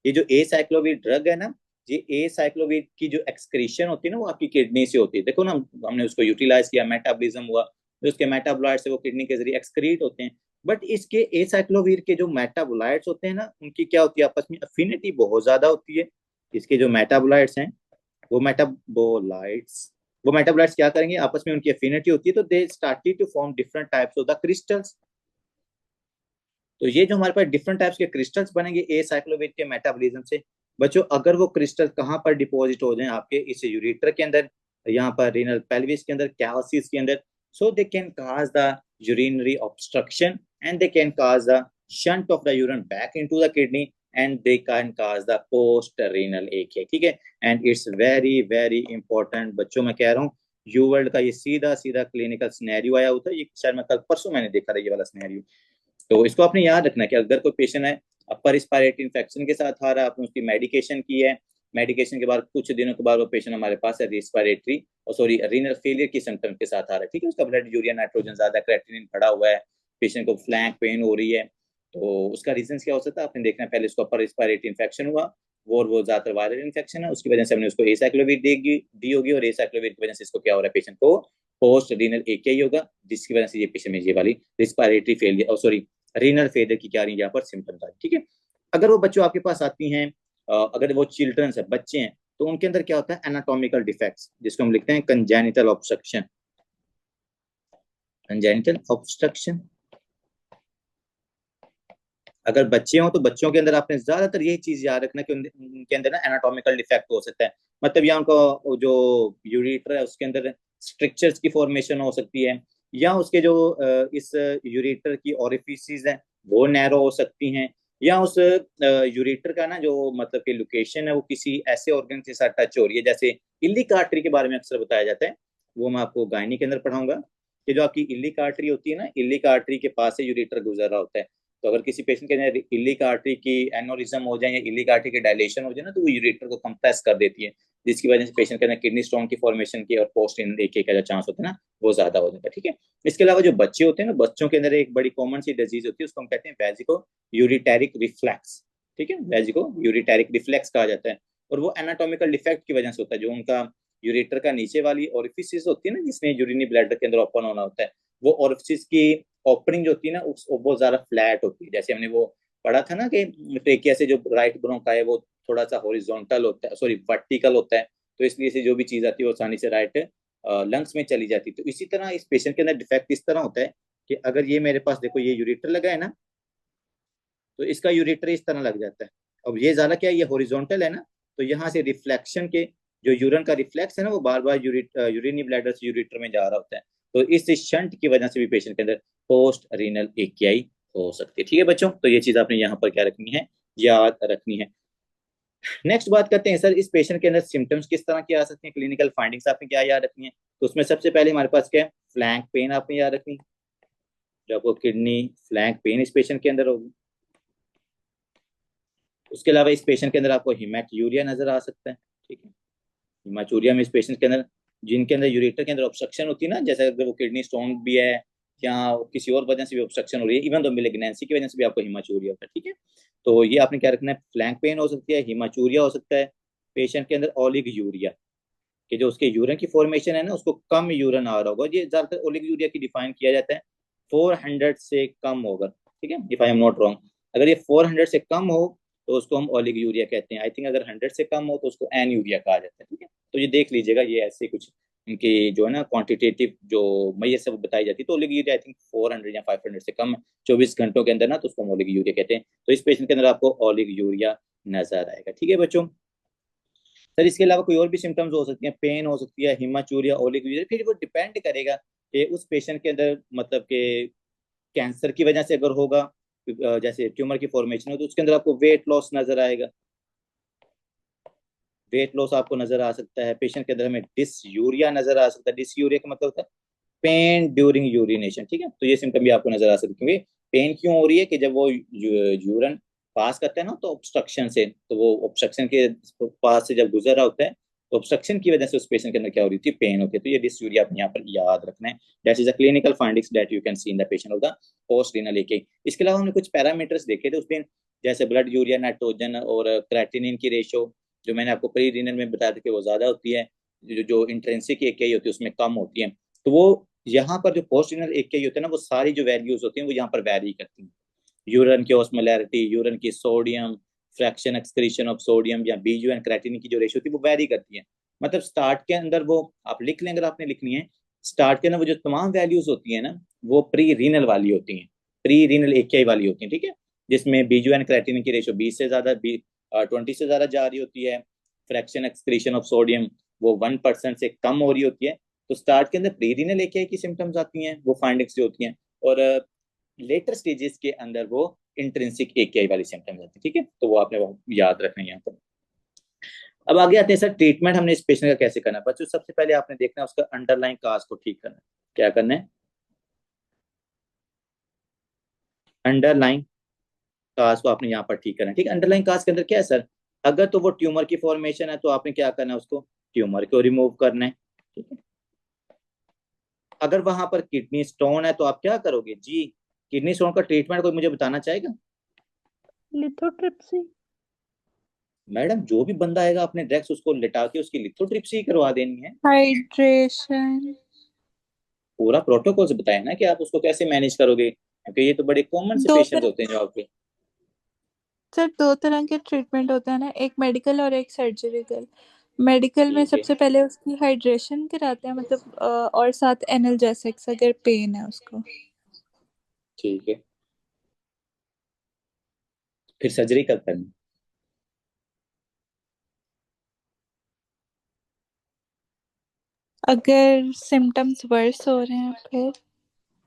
Speaker 1: ये जो ए साइक्लोवीर ड्रग है ना, ये ए साइक्लोवीर की जो एक्सक्रीशन होती है ना, वो आपकी किडनी से होती है। देखो ना, हमने उसको यूटिलाइज किया, मेटाबॉलिज्म हुआ, तो उसके मेटाबोलाइट्स से वो किडनी के जरिए एक्सक्रीट होते हैं। बट इसके ए साइक्लोवीर के जो मेटाबोलाइट्स होते हैं ना, उनकी क्या होती है? आपस में अफिनिटी बहुत ज्यादा होती है। इसके जो मेटाबोलाइट्स हैं, वो मेटाबोलाइट्स वो मेटाबोलाइट्स क्या करेंगे, आपस में उनकी एफिनिटी होती है, तो they started to form different types of the crystals. तो ये जो हमारे पास डिफरेंट टाइप्स के क्रिस्टल्स बनेंगे ए साइक्लोवेट के मेटाबॉलिज्म से, बच्चों अगर वो क्रिस्टल कहाँ पर डिपॉजिट हो जाए, आपके इस यूरेटर के अंदर, यहाँ पर रीनल पेल्विस के अंदर, कैल्सिस के अंदर, so they can cause the urinary obstruction and they can cause the shunt of the urine back into the kidney and they can cause the post renal AKI, ठीक है। And it's very very important बच्चों, मैं कह रहा हूँ यू वर्ल्ड का ये सीधा सीधा क्लिनिकल सिनेरियो आया होता है, ये शायद मैं कल परसों मैंने देखा था ये वाला सिनेरियो। तो इसको आपने याद रखना है कि अगर कोई पेशेंट है अपर रिस्पायरेटरी इन्फेक्शन के साथ आ रहा है, आपने उसकी मेडिकेशन की है, मेडिकेशन के बाद कुछ दिनों के बाद वो पेशेंट हमारे पास है रिस्पायरेटरी और सॉरी रीनल फेलियर की सिम्टम के साथ आ रहा है, ठीक है, उसका ब्लड यूरिया नाइट्रोजन ज्यादा, क्रेटिनिन बढ़ा हुआ है, पेशेंट को फ्लैंक पेन हो रही है, तो उसका रीजन क्या हो सकता है, आपने देखना है पहले उसको अपर रिस्पायरेटरी इन्फेक्शन हुआ, वो ज्यादातर वायरल इन्फेक्शन है, उसकी वजह से हमने उसको एसाइक्लोविर दी होगी और एसाइक्लोविर की वजह से इसको क्या हो रहा है, पेशेंट को पोस्ट रीनल एकिया होगा, जिसकी वजह से ये पेशेंट में ये वाली रिस्पायरेटरी फेलियर और सॉरी रीनल फेलियर की क्या रही है यहाँ पर सिम्टम्स आ रही, ठीक है। अगर वो बच्चों आपके पास आती हैं, अगर वो चिल्ड्रंस है, बच्चे हैं, तो उनके अंदर क्या होता है एनाटॉमिकल डिफेक्ट्स, जिसको हम लिखते हैं कंजेनिटल ऑब्स्ट्रक्शन, कंजेनिटल ऑब्स्ट्रक्शन। अगर बच्चे हों तो बच्चों के अंदर आपने ज्यादातर यही चीज याद रखना कि उनके अंदर ना एनाटॉमिकल डिफेक्ट हो सकता है, मतलब या उनका जो यूरेटर है उसके अंदर स्ट्रक्चर्स की फॉर्मेशन हो सकती है, या उसके जो इस यूरेटर की ओरिफिसेस हैं वो नैरो हो सकती हैं, या उस यूरेटर का ना जो मतलब कि लोकेशन है वो किसी ऐसे ऑर्गन के साथ टच हो रही है, जैसे इलिक आर्टरी के बारे में अक्सर बताया जाता है, वो मैं आपको गायनी के अंदर पढ़ाऊंगा कि जो आपकी इलिक आर्टरी होती है ना, इलिक आर्टरी के पास से यूरेटर गुजर रहा होता है, तो अगर किसी पेशेंट के अंदर इलिक आर्टरी की एनोरिज्म हो जाए या इलिक आर्टरी की डायलेशन हो जाए ना, तो वो यूरेटर को कंप्रेस कर देती है, जिसकी वजह से पेशेंट के अंदर किडनी स्टोन की फॉर्मेशन की और पोस्ट इन एके का जो चांस होता है ना वो ज्यादा हो जाता है, ठीक है। इसके अलावा जो बच्चे होते हैं ना, बच्चों के अंदर एक बड़ी कॉमन सी डिजीज होती है, उसको हम कहते हैं वेजिको यूरिटेरिक रिफ्लेक्स, ठीक है, वेजिको यूरिटेरिक रिफ्लेक्स कहा जाता है, और वो एनाटॉमिकल डिफेक्ट की वजह से होता है, जो उनका यूरेटर का नीचे वाली ओरिफिस होती है ना, जिसमें यूरिनी ब्लैडर के अंदर ओपन होना होता है, वो ओरिफिस की ओपनिंग जो होती है ना वो ज्यादा फ्लैट होती है, जैसे हमने वो पढ़ा था ना कि ट्रेकिया से जो राइट ब्रोंका है वो थोड़ा सा हॉरिजॉन्टल होता है, सॉरी वर्टिकल होता है, तो इसलिए से जो भी चीज आती है वो आसानी से राइट लंग्स में चली जाती है। तो इसी तरह इस पेशेंट के अंदर डिफेक्ट इस तरह होता है कि अगर ये मेरे पास देखो ये यूरेटर लगा है ना, तो इसका यूरेटर इस तरह लग जाता है, अब ये ज्यादा क्या है, ये हॉरिजॉन्टल है ना, तो यहाँ से रिफ्लेक्शन के जो यूरिन का रिफ्लेक्स है ना वो बार बार यूरिनी ब्लैडर से यूरेटर में जा रहा होता है, तो इस शंट की वजह से भी पेशेंट के अंदर पोस्ट रीनल एकियाई हो सकती है, ठीक है बच्चों, तो ये चीज आपने यहाँ पर क्या रखनी है, याद रखनी है। नेक्स्ट बात करते हैं सर, इस पेशेंट के अंदर सिम्टम्स किस तरह के आ सकते हैं, क्लिनिकल फाइंडिंग्स आपने क्या याद रखनी है, तो उसमें सबसे पहले हमारे पास क्या है, फ्लैंक पेन आपने याद रखनी, जो आपको किडनी फ्लैंक पेन इस पेशेंट के अंदर होगी। उसके अलावा इस पेशेंट के अंदर आपको हिमैटूरिया नजर आ सकता है, ठीक है, हिमाचूरिया में इस पेशेंट के अंदर जिनके अंदर यूरेटर के अंदर ऑब्स्ट्रक्शन होती है ना, जैसे अगर वो किडनी स्टोन भी है या किसी और वजह से भी ऑब्स्ट्रक्शन हो रही है, इवन तो मिलिग्नेंसी की वजह से भी आपको हिमाचूरिया होता है, ठीक है, तो ये आपने क्या रखना है, फ्लैंक पेन हो सकती है, हिमाचूरिया हो सकता है, पेशेंट के अंदर ओलिग यूरिया कि जो उसके यूरिन की फॉर्मेशन है ना उसको कम यूरिन आ रहा होगा, ये ज्यादातर ओलिग यूरिया की डिफाइन किया जाता है 400 से कम होगा, ठीक है, if I am not wrong, अगर ये 400 से कम हो तो उसको हम ओलिग यूरिया कहते हैं, आई थिंक अगर 100 से कम हो तो उसको एन यूरिया कहा जाता है, ठीक है, तो ये देख लीजिएगा, ये ऐसे कुछ इनकी जो है ना क्वांटिटेटिव जो मैय सब बताई जाती है, तो ओलिग यूरिया आई थिंक 400 या 500 से कम 24 घंटों के अंदर ना, तो उसको हम ओलिग यूरिया कहते हैं, तो इस पेशेंट के अंदर आपको ओलिग यूरिया नजर आएगा, ठीक है बच्चों। सर इसके अलावा कोई और भी सिम्टम्स हो सकती हैं, पेन हो सकती है, हिमाचूरिया, ओलिगोयूरिया, फिर वो डिपेंड करेगा कि उस पेशेंट के अंदर मतलब कि कैंसर की वजह से अगर होगा, जैसे ट्यूमर की फॉर्मेशन हो तो उसके अंदर आपको वेट लॉस नजर आएगा, वेट लॉस आपको नजर आ सकता है, पेशेंट के अंदर हमें डिसयूरिया नजर आ सकता है, डिसयूरिया का मतलब होता है पेन ड्यूरिंग यूरिनेशन, ठीक है, तो ये सिम्टम भी आपको नजर आ सकते हैं, पेन क्यों हो रही है कि जब वो यूरिन पास करते हैं ना तो ऑब्स्ट्रक्शन से, तो वो ऑब्स्ट्रक्शन के पास से जब गुजर रहा होता है तो ऑब्स्ट्रक्शन की वजह से उस पेशेंट के अंदर क्या हो रही थी, पेन होती है, तो ये डिसयूरिया आपने यहाँ पर याद रखना है, that is a clinical findings that you can see in the patient of the post renal AKI. इसके अलावा हमने कुछ पैरामीटर्स देखे थे उस दिन, जैसे ब्लड यूरिया नाइट्रोजन और क्रेटिनिन की रेशो, जो मैंने आपको प्री रीनल में बताया था कि वो ज्यादा होती है, जो इंट्रेंसिक एकियाई होती है उसमें कम होती है, तो वो यहाँ पर जो पोस्ट रीनल एकियाई होते हैं ना वो सारी जो वैल्यूज होती हैं वो यहाँ पर वैरी करती हैं, यूरिन की ऑस्मोलैरिटी, यूरिन की sodium fraction, excretion of sodium या बीजू एंड क्रेटिनिन की जो रेशियो थी वो वैरी करती है, मतलब स्टार्ट के अंदर वो आप लिख लें, अगर आपने लिखनी है, स्टार्ट के अंदर वो जो तमाम वैल्यूज होती है ना, वो प्री रीनल वाली होती हैं, प्री रीनल एकेआई वाली होती हैं, ठीक है, जिसमें बीजू एंड क्रेटिनिन की रेशो 20 से ज्यादा 20 से ज्यादा जा रही होती है, फ्रैक्शन एक्सक्रीशन ऑफ सोडियम वो 1% से कम हो रही होती है। तो स्टार्ट के अंदर प्री रीनल एकेआई की सिम्टम्स आती हैं, वो फाइंडिंग्स जो होती हैं, और लेटर स्टेजेस के अंदर वो इंट्रिंसिक एकेआई वाली सिम्टम्स आती है, ठीक है, तो वो आपने वो याद रखना है यहाँ पर। अब आगे आते हैं सर, ट्रीटमेंट हमने इस पेशेंट का कैसे करना है बच्चों। सबसे पहले आपने देखना है उसका अंडरलाइन काज को ठीक करना है। क्या करना है? अंडरलाइन काज को आपने यहाँ पर ठीक करना है, ठीक है। अंडरलाइन काज के अंदर क्या है सर, अगर तो वो ट्यूमर की फॉर्मेशन है तो आपने क्या करना है, उसको ट्यूमर को रिमूव करना है, ठीक है। अगर वहां पर किडनी स्टोन है तो आप क्या करोगे जी? किडनी स्टोन का ट्रीटमेंट कोई मुझे बताना चाहेगा?
Speaker 2: लिथोट्रिप्सी।
Speaker 1: मैडम जो भी बंदा आएगा अपने ड्रग्स उसको लिटा के उसकी लिथोट्रिप्सी करवा देनी है?
Speaker 2: हाइड्रेशन।
Speaker 1: पूरा प्रोटोकॉल से बताया ना कि आप उसको कैसे मैनेज करोगे, क्योंकि ये तो बड़े कॉमन से
Speaker 2: दो
Speaker 1: पेशेंट
Speaker 2: तरह
Speaker 1: होते हैं जो आपके।
Speaker 2: सर, दो तरह के ट्रीटमेंट होते हैं ना, एक मेडिकल और एक सर्जिकल। मेडिकल में
Speaker 1: ठीक है।
Speaker 2: सबसे पहले उसकी हाइड्रेशन कराते हैं, मतलब और साथ एनाल्जेसिक्स अगर पेन है उसको।
Speaker 1: ठीक है, फिर सर्जरी कब करनी?
Speaker 2: अगर सिम्टम्स वर्स हो रहे हैं फिर।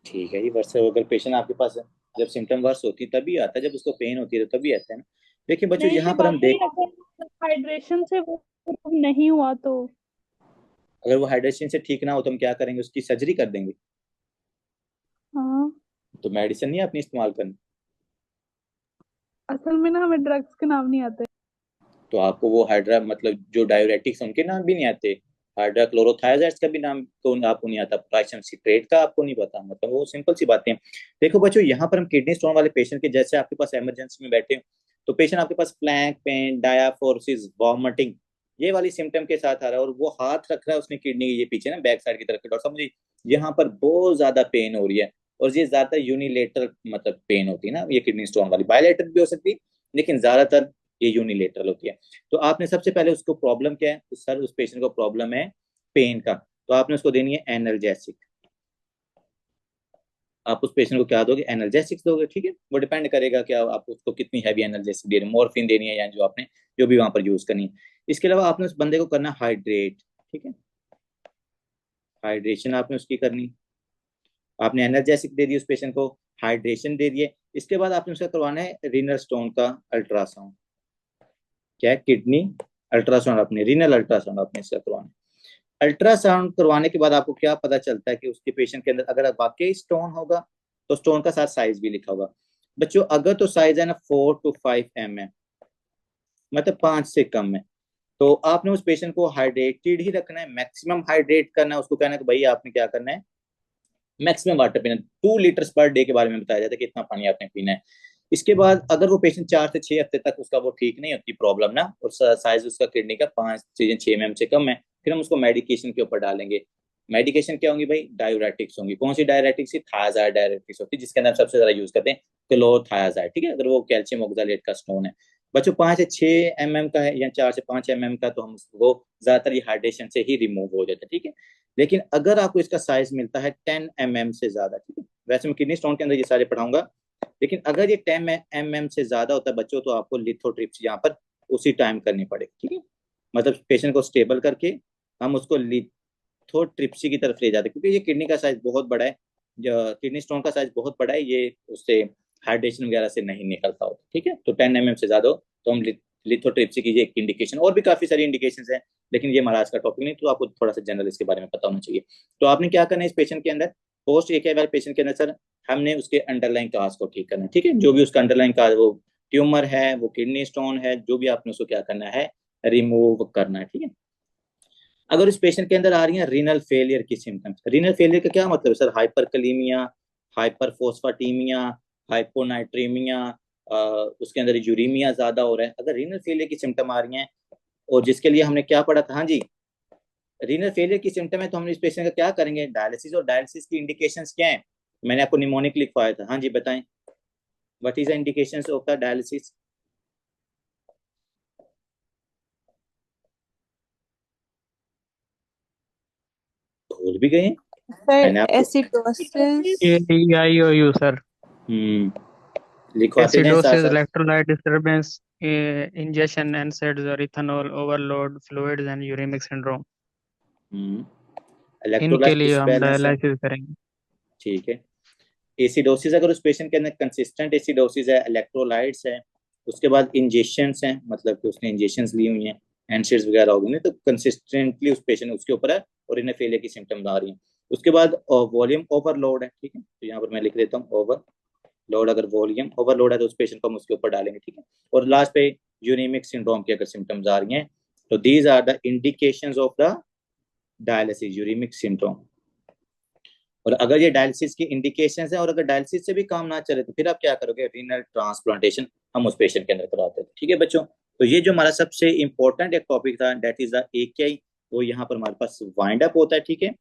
Speaker 1: ठीक है, ये वर्ष अगर पेशेंट आपके पास है, जब सिम्टम वर्स होती है तभी आता है, जब उसको पेन होती है तो तभी आता है ना। देखिए बच्चों
Speaker 2: नहीं
Speaker 1: यहाँ
Speaker 2: नहीं,
Speaker 1: पर हम
Speaker 2: वाकई
Speaker 1: देख,
Speaker 2: अगर हाइड्रेशन से वो नहीं हुआ तो।
Speaker 1: अगर वो हाइड्रेशन से ठीक ना हो तो हम क्या करेंगे, उसकी सर्जरी कर देंगे।
Speaker 2: हाँ।
Speaker 1: तो मेडिसिन नहीं अपनी इस्तेमाल करनी।
Speaker 2: असल में ना हमें ड्रग्स के नाम नहीं आते।
Speaker 1: तो आपको वो हाइड्रा मतलब जो डायूरेटिक्स उनके नाम भी नहीं आते, हाइड्रा क्लोरोथायजाइड्स का भी नाम तो आपको नहीं आता, पोटेशियम सिट्रेट का आपको नहीं पता, मतलब वो सिंपल सी बातें हैं। देखो बच्चों यहाँ पर हम किडनी स्टोन वाले पेशेंट के, जैसे आपके पास इमरजेंसी में बैठे हो, तो पेशेंट आपके पास फ्लैंक पेन, डायाफोरसिस, वॉमिटिंग, ये वाली सिम्टम के साथ आ रहा है, और वो हाथ रख रहा है उसने किडनी के ये पीछे ना बैक साइड की तरफ, डॉक्टर साहब मुझे यहाँ पर बहुत ज्यादा पेन हो रही है, और ये ज्यादातर यूनिलेटरल मतलब पेन होती है ना ये किडनी स्टोन वाली, बायलेटरल भी हो सकती है लेकिन ज्यादातर ये यूनिलेटरल होती है। तो आपने सबसे पहले उसको प्रॉब्लम क्या है, तो सर उस पेशेंट को प्रॉब्लम है पेन का, तो आपने उसको देनी है एनर्जेसिक। आप उस पेशेंट को क्या दोगे? एनर्जेसिक्स दोगे, ठीक है। वो डिपेंड करेगा कि आप उसको कितनी हैवी एनर्जेसिक दे रहे हैं, मॉर्फिन देनी है या जो आपने जो भी वहां पर यूज करनी है। इसके अलावा आपने उस बंदे को करना हाइड्रेट, ठीक है, हाइड्रेशन आपने उसकी करनी। आपने एनर्जेसिक दे दी उस पेशेंट को, हाइड्रेशन दे दिए, इसके बाद आपने उसका करवाना है रीनल स्टोन का अल्ट्रासाउंड। क्या है? किडनी अल्ट्रासाउंड, अपने रीनल अल्ट्रासाउंड आपने इसका करवाना है। अल्ट्रासाउंड करवाने के बाद आपको क्या पता चलता है कि उसके पेशेंट के अंदर अगर वाकई स्टोन होगा तो स्टोन का साथ साइज भी लिखा होगा। बच्चों अगर तो साइज है ना 4 to 5 mm, मतलब 5 से कम है, तो आपने उस पेशेंट को हाइड्रेटेड ही रखना है, मैक्सिमम हाइड्रेट करना है उसको। कहना है कि भाई आपने क्या करना है, मैक्सिमम वाटर पीना, 2 लीटर्स पर डे के बारे में बताया जाता है कि इतना पानी आपने पीना है। इसके बाद अगर वो पेशेंट 4 से 6 हफ्ते तक उसका वो ठीक नहीं होती प्रॉब्लम ना, और साइज उसका किडनी का 5 से 6 mm से कम है, फिर हम उसको मेडिकेशन के ऊपर डालेंगे। मेडिकेशन क्या होंगी भाई? डायूरेटिक्स होंगी। कौन सी डायूरेटिक्स? थायराइड डायूरेटिक्स होती है, जिसके अंदर हम सबसे ज्यादा यूज करते हैं क्लोरोथायाजाइड, ठीक है, अगर वो कैल्शियम ऑक्सैलेट का स्टोन है। बच्चों 5 से 6 mm का है या 4 से 5 mm का, तो हम उसको ज्यादातर हाइड्रेशन से ही रिमूव हो जाता है, ठीक है। लेकिन अगर आपको इसका साइज मिलता है 10 mm से ज्यादा, ठीक है, वैसे मैं किडनी स्टोन के अंदर ये सारे पढ़ाऊंगा, लेकिन अगर ये 10 mm से ज्यादा होता है बच्चों, तो आपको लिथोट्रिप्सी यहाँ पर उसी टाइम करनी पड़ेगी, ठीक है। मतलब पेशेंट को स्टेबल करके हम उसको लिथोट्रिप्सी की तरफ ले जाते हैं, क्योंकि ये किडनी का साइज बहुत बड़ा है, किडनी स्टोन का साइज बहुत बड़ा है, ये उससे हाइड्रेशन वगैरह से नहीं निकलता होता, ठीक है। तो 10 mm से ज्यादा हो तो हम लिथोट्रिप्सी की एक इंडिकेशन, और भी काफी सारी इंडिकेशन है, लेकिन ये महाराज का टॉपिक नहीं, तो आपको थोड़ा सा जनरल इसके बारे में पता होना चाहिए। तो आपने क्या करना है इस पेशेंट के अंदर, पोस्ट एके वाले पेशेंट के अंदर सर, हमने उसके अंडरलाइन काज को ठीक करना है, ठीक है, जो भी उसका अंडरलाइन काज, वो ट्यूमर है, वो किडनी स्टोन है, जो भी आपने उसको क्या करना है, रिमूव करना है, ठीक है। अगर इस पेशेंट के अंदर आ रही है रीनल फेलियर की सिम्टम्स, रीनल फेलियर का क्या मतलब है सर? हाइपरकलीमिया, हाइपरफोस्फाटीमिया, हाइपोनाइट्रीमिया, उसके अंदर यूरीमिया ज्यादा हो रहा है, अगर रीनल फेलियर की सिम्टम आ रही हैं, और जिसके लिए हमने क्या पढ़ा था, हाँ जी, रीनल फेलियर की सिम्टम है, तो हम इस पेशेंट का क्या करेंगे? डायलिसिस। और डायलिसिस की इंडिकेशंस क्या है? मैंने आपको निमोनिक लिखवाया था, हाँ जी बताएं, what is the indications of the dialysis? भूल भी गए,
Speaker 2: सर
Speaker 1: मैंने आपको
Speaker 2: एसिडोसिस।
Speaker 3: AEIOU, sir.
Speaker 1: लिखवाते जाएं साथ
Speaker 3: Acidosis,
Speaker 1: साथ।
Speaker 3: electrolyte disturbance, ingestion, NSAIDs or ethanol overload, fluids and uremic syndrome. इनके
Speaker 1: इलेक्ट्रोलाइट
Speaker 3: लिए हम
Speaker 1: डिसबैलेंस है,
Speaker 3: डायलिसिस करेंगे।
Speaker 1: ठीक है। एसिडोसिस अगर उस पेशेंट के अंदर कंसिस्टेंट एसिडोसिस है, इलेक्ट्रोलाइट्स है, उसके बाद इंजेक्शंस हैं, मतलब कि उसने इंजेक्शंस ली हुई हैं, एनसेड्स वगैरह हो गए, तो कंसिस्टेंटली उस पेशेंट उसके ऊपर है और इन्हें फेलियर की सिम्टम्स आ रही हैं। उसके बाद वॉल्यूम ओवरलोड है, ठीक है, तो यहाँ पर मैं लिख देता हूँ ओवरलोड। अगर वॉल्यूम ओवरलोड है तो उस पेशेंट को हम उसके ऊपर डालेंगे, ठीक है। और लास्ट पे यूरेमिक सिंड्रोम की अगर सिम्टम्स आ रही हैं, तो these are the indications of the dialysis, uremic syndrome. और अगर ये डायलिसिस की इंडिकेशन है और अगर डायलिसिस से भी काम ना चले तो फिर आप क्या करोगे, रीनल ट्रांसप्लांटेशन हम उस पेशेंट के अंदर कराते हैं, ठीक है बच्चों। तो ये जो हमारा सबसे इंपॉर्टेंट एक टॉपिक था, दैट इज द AKI, वो यहाँ पर हमारे पास वाइंड अप होता है, ठीक है।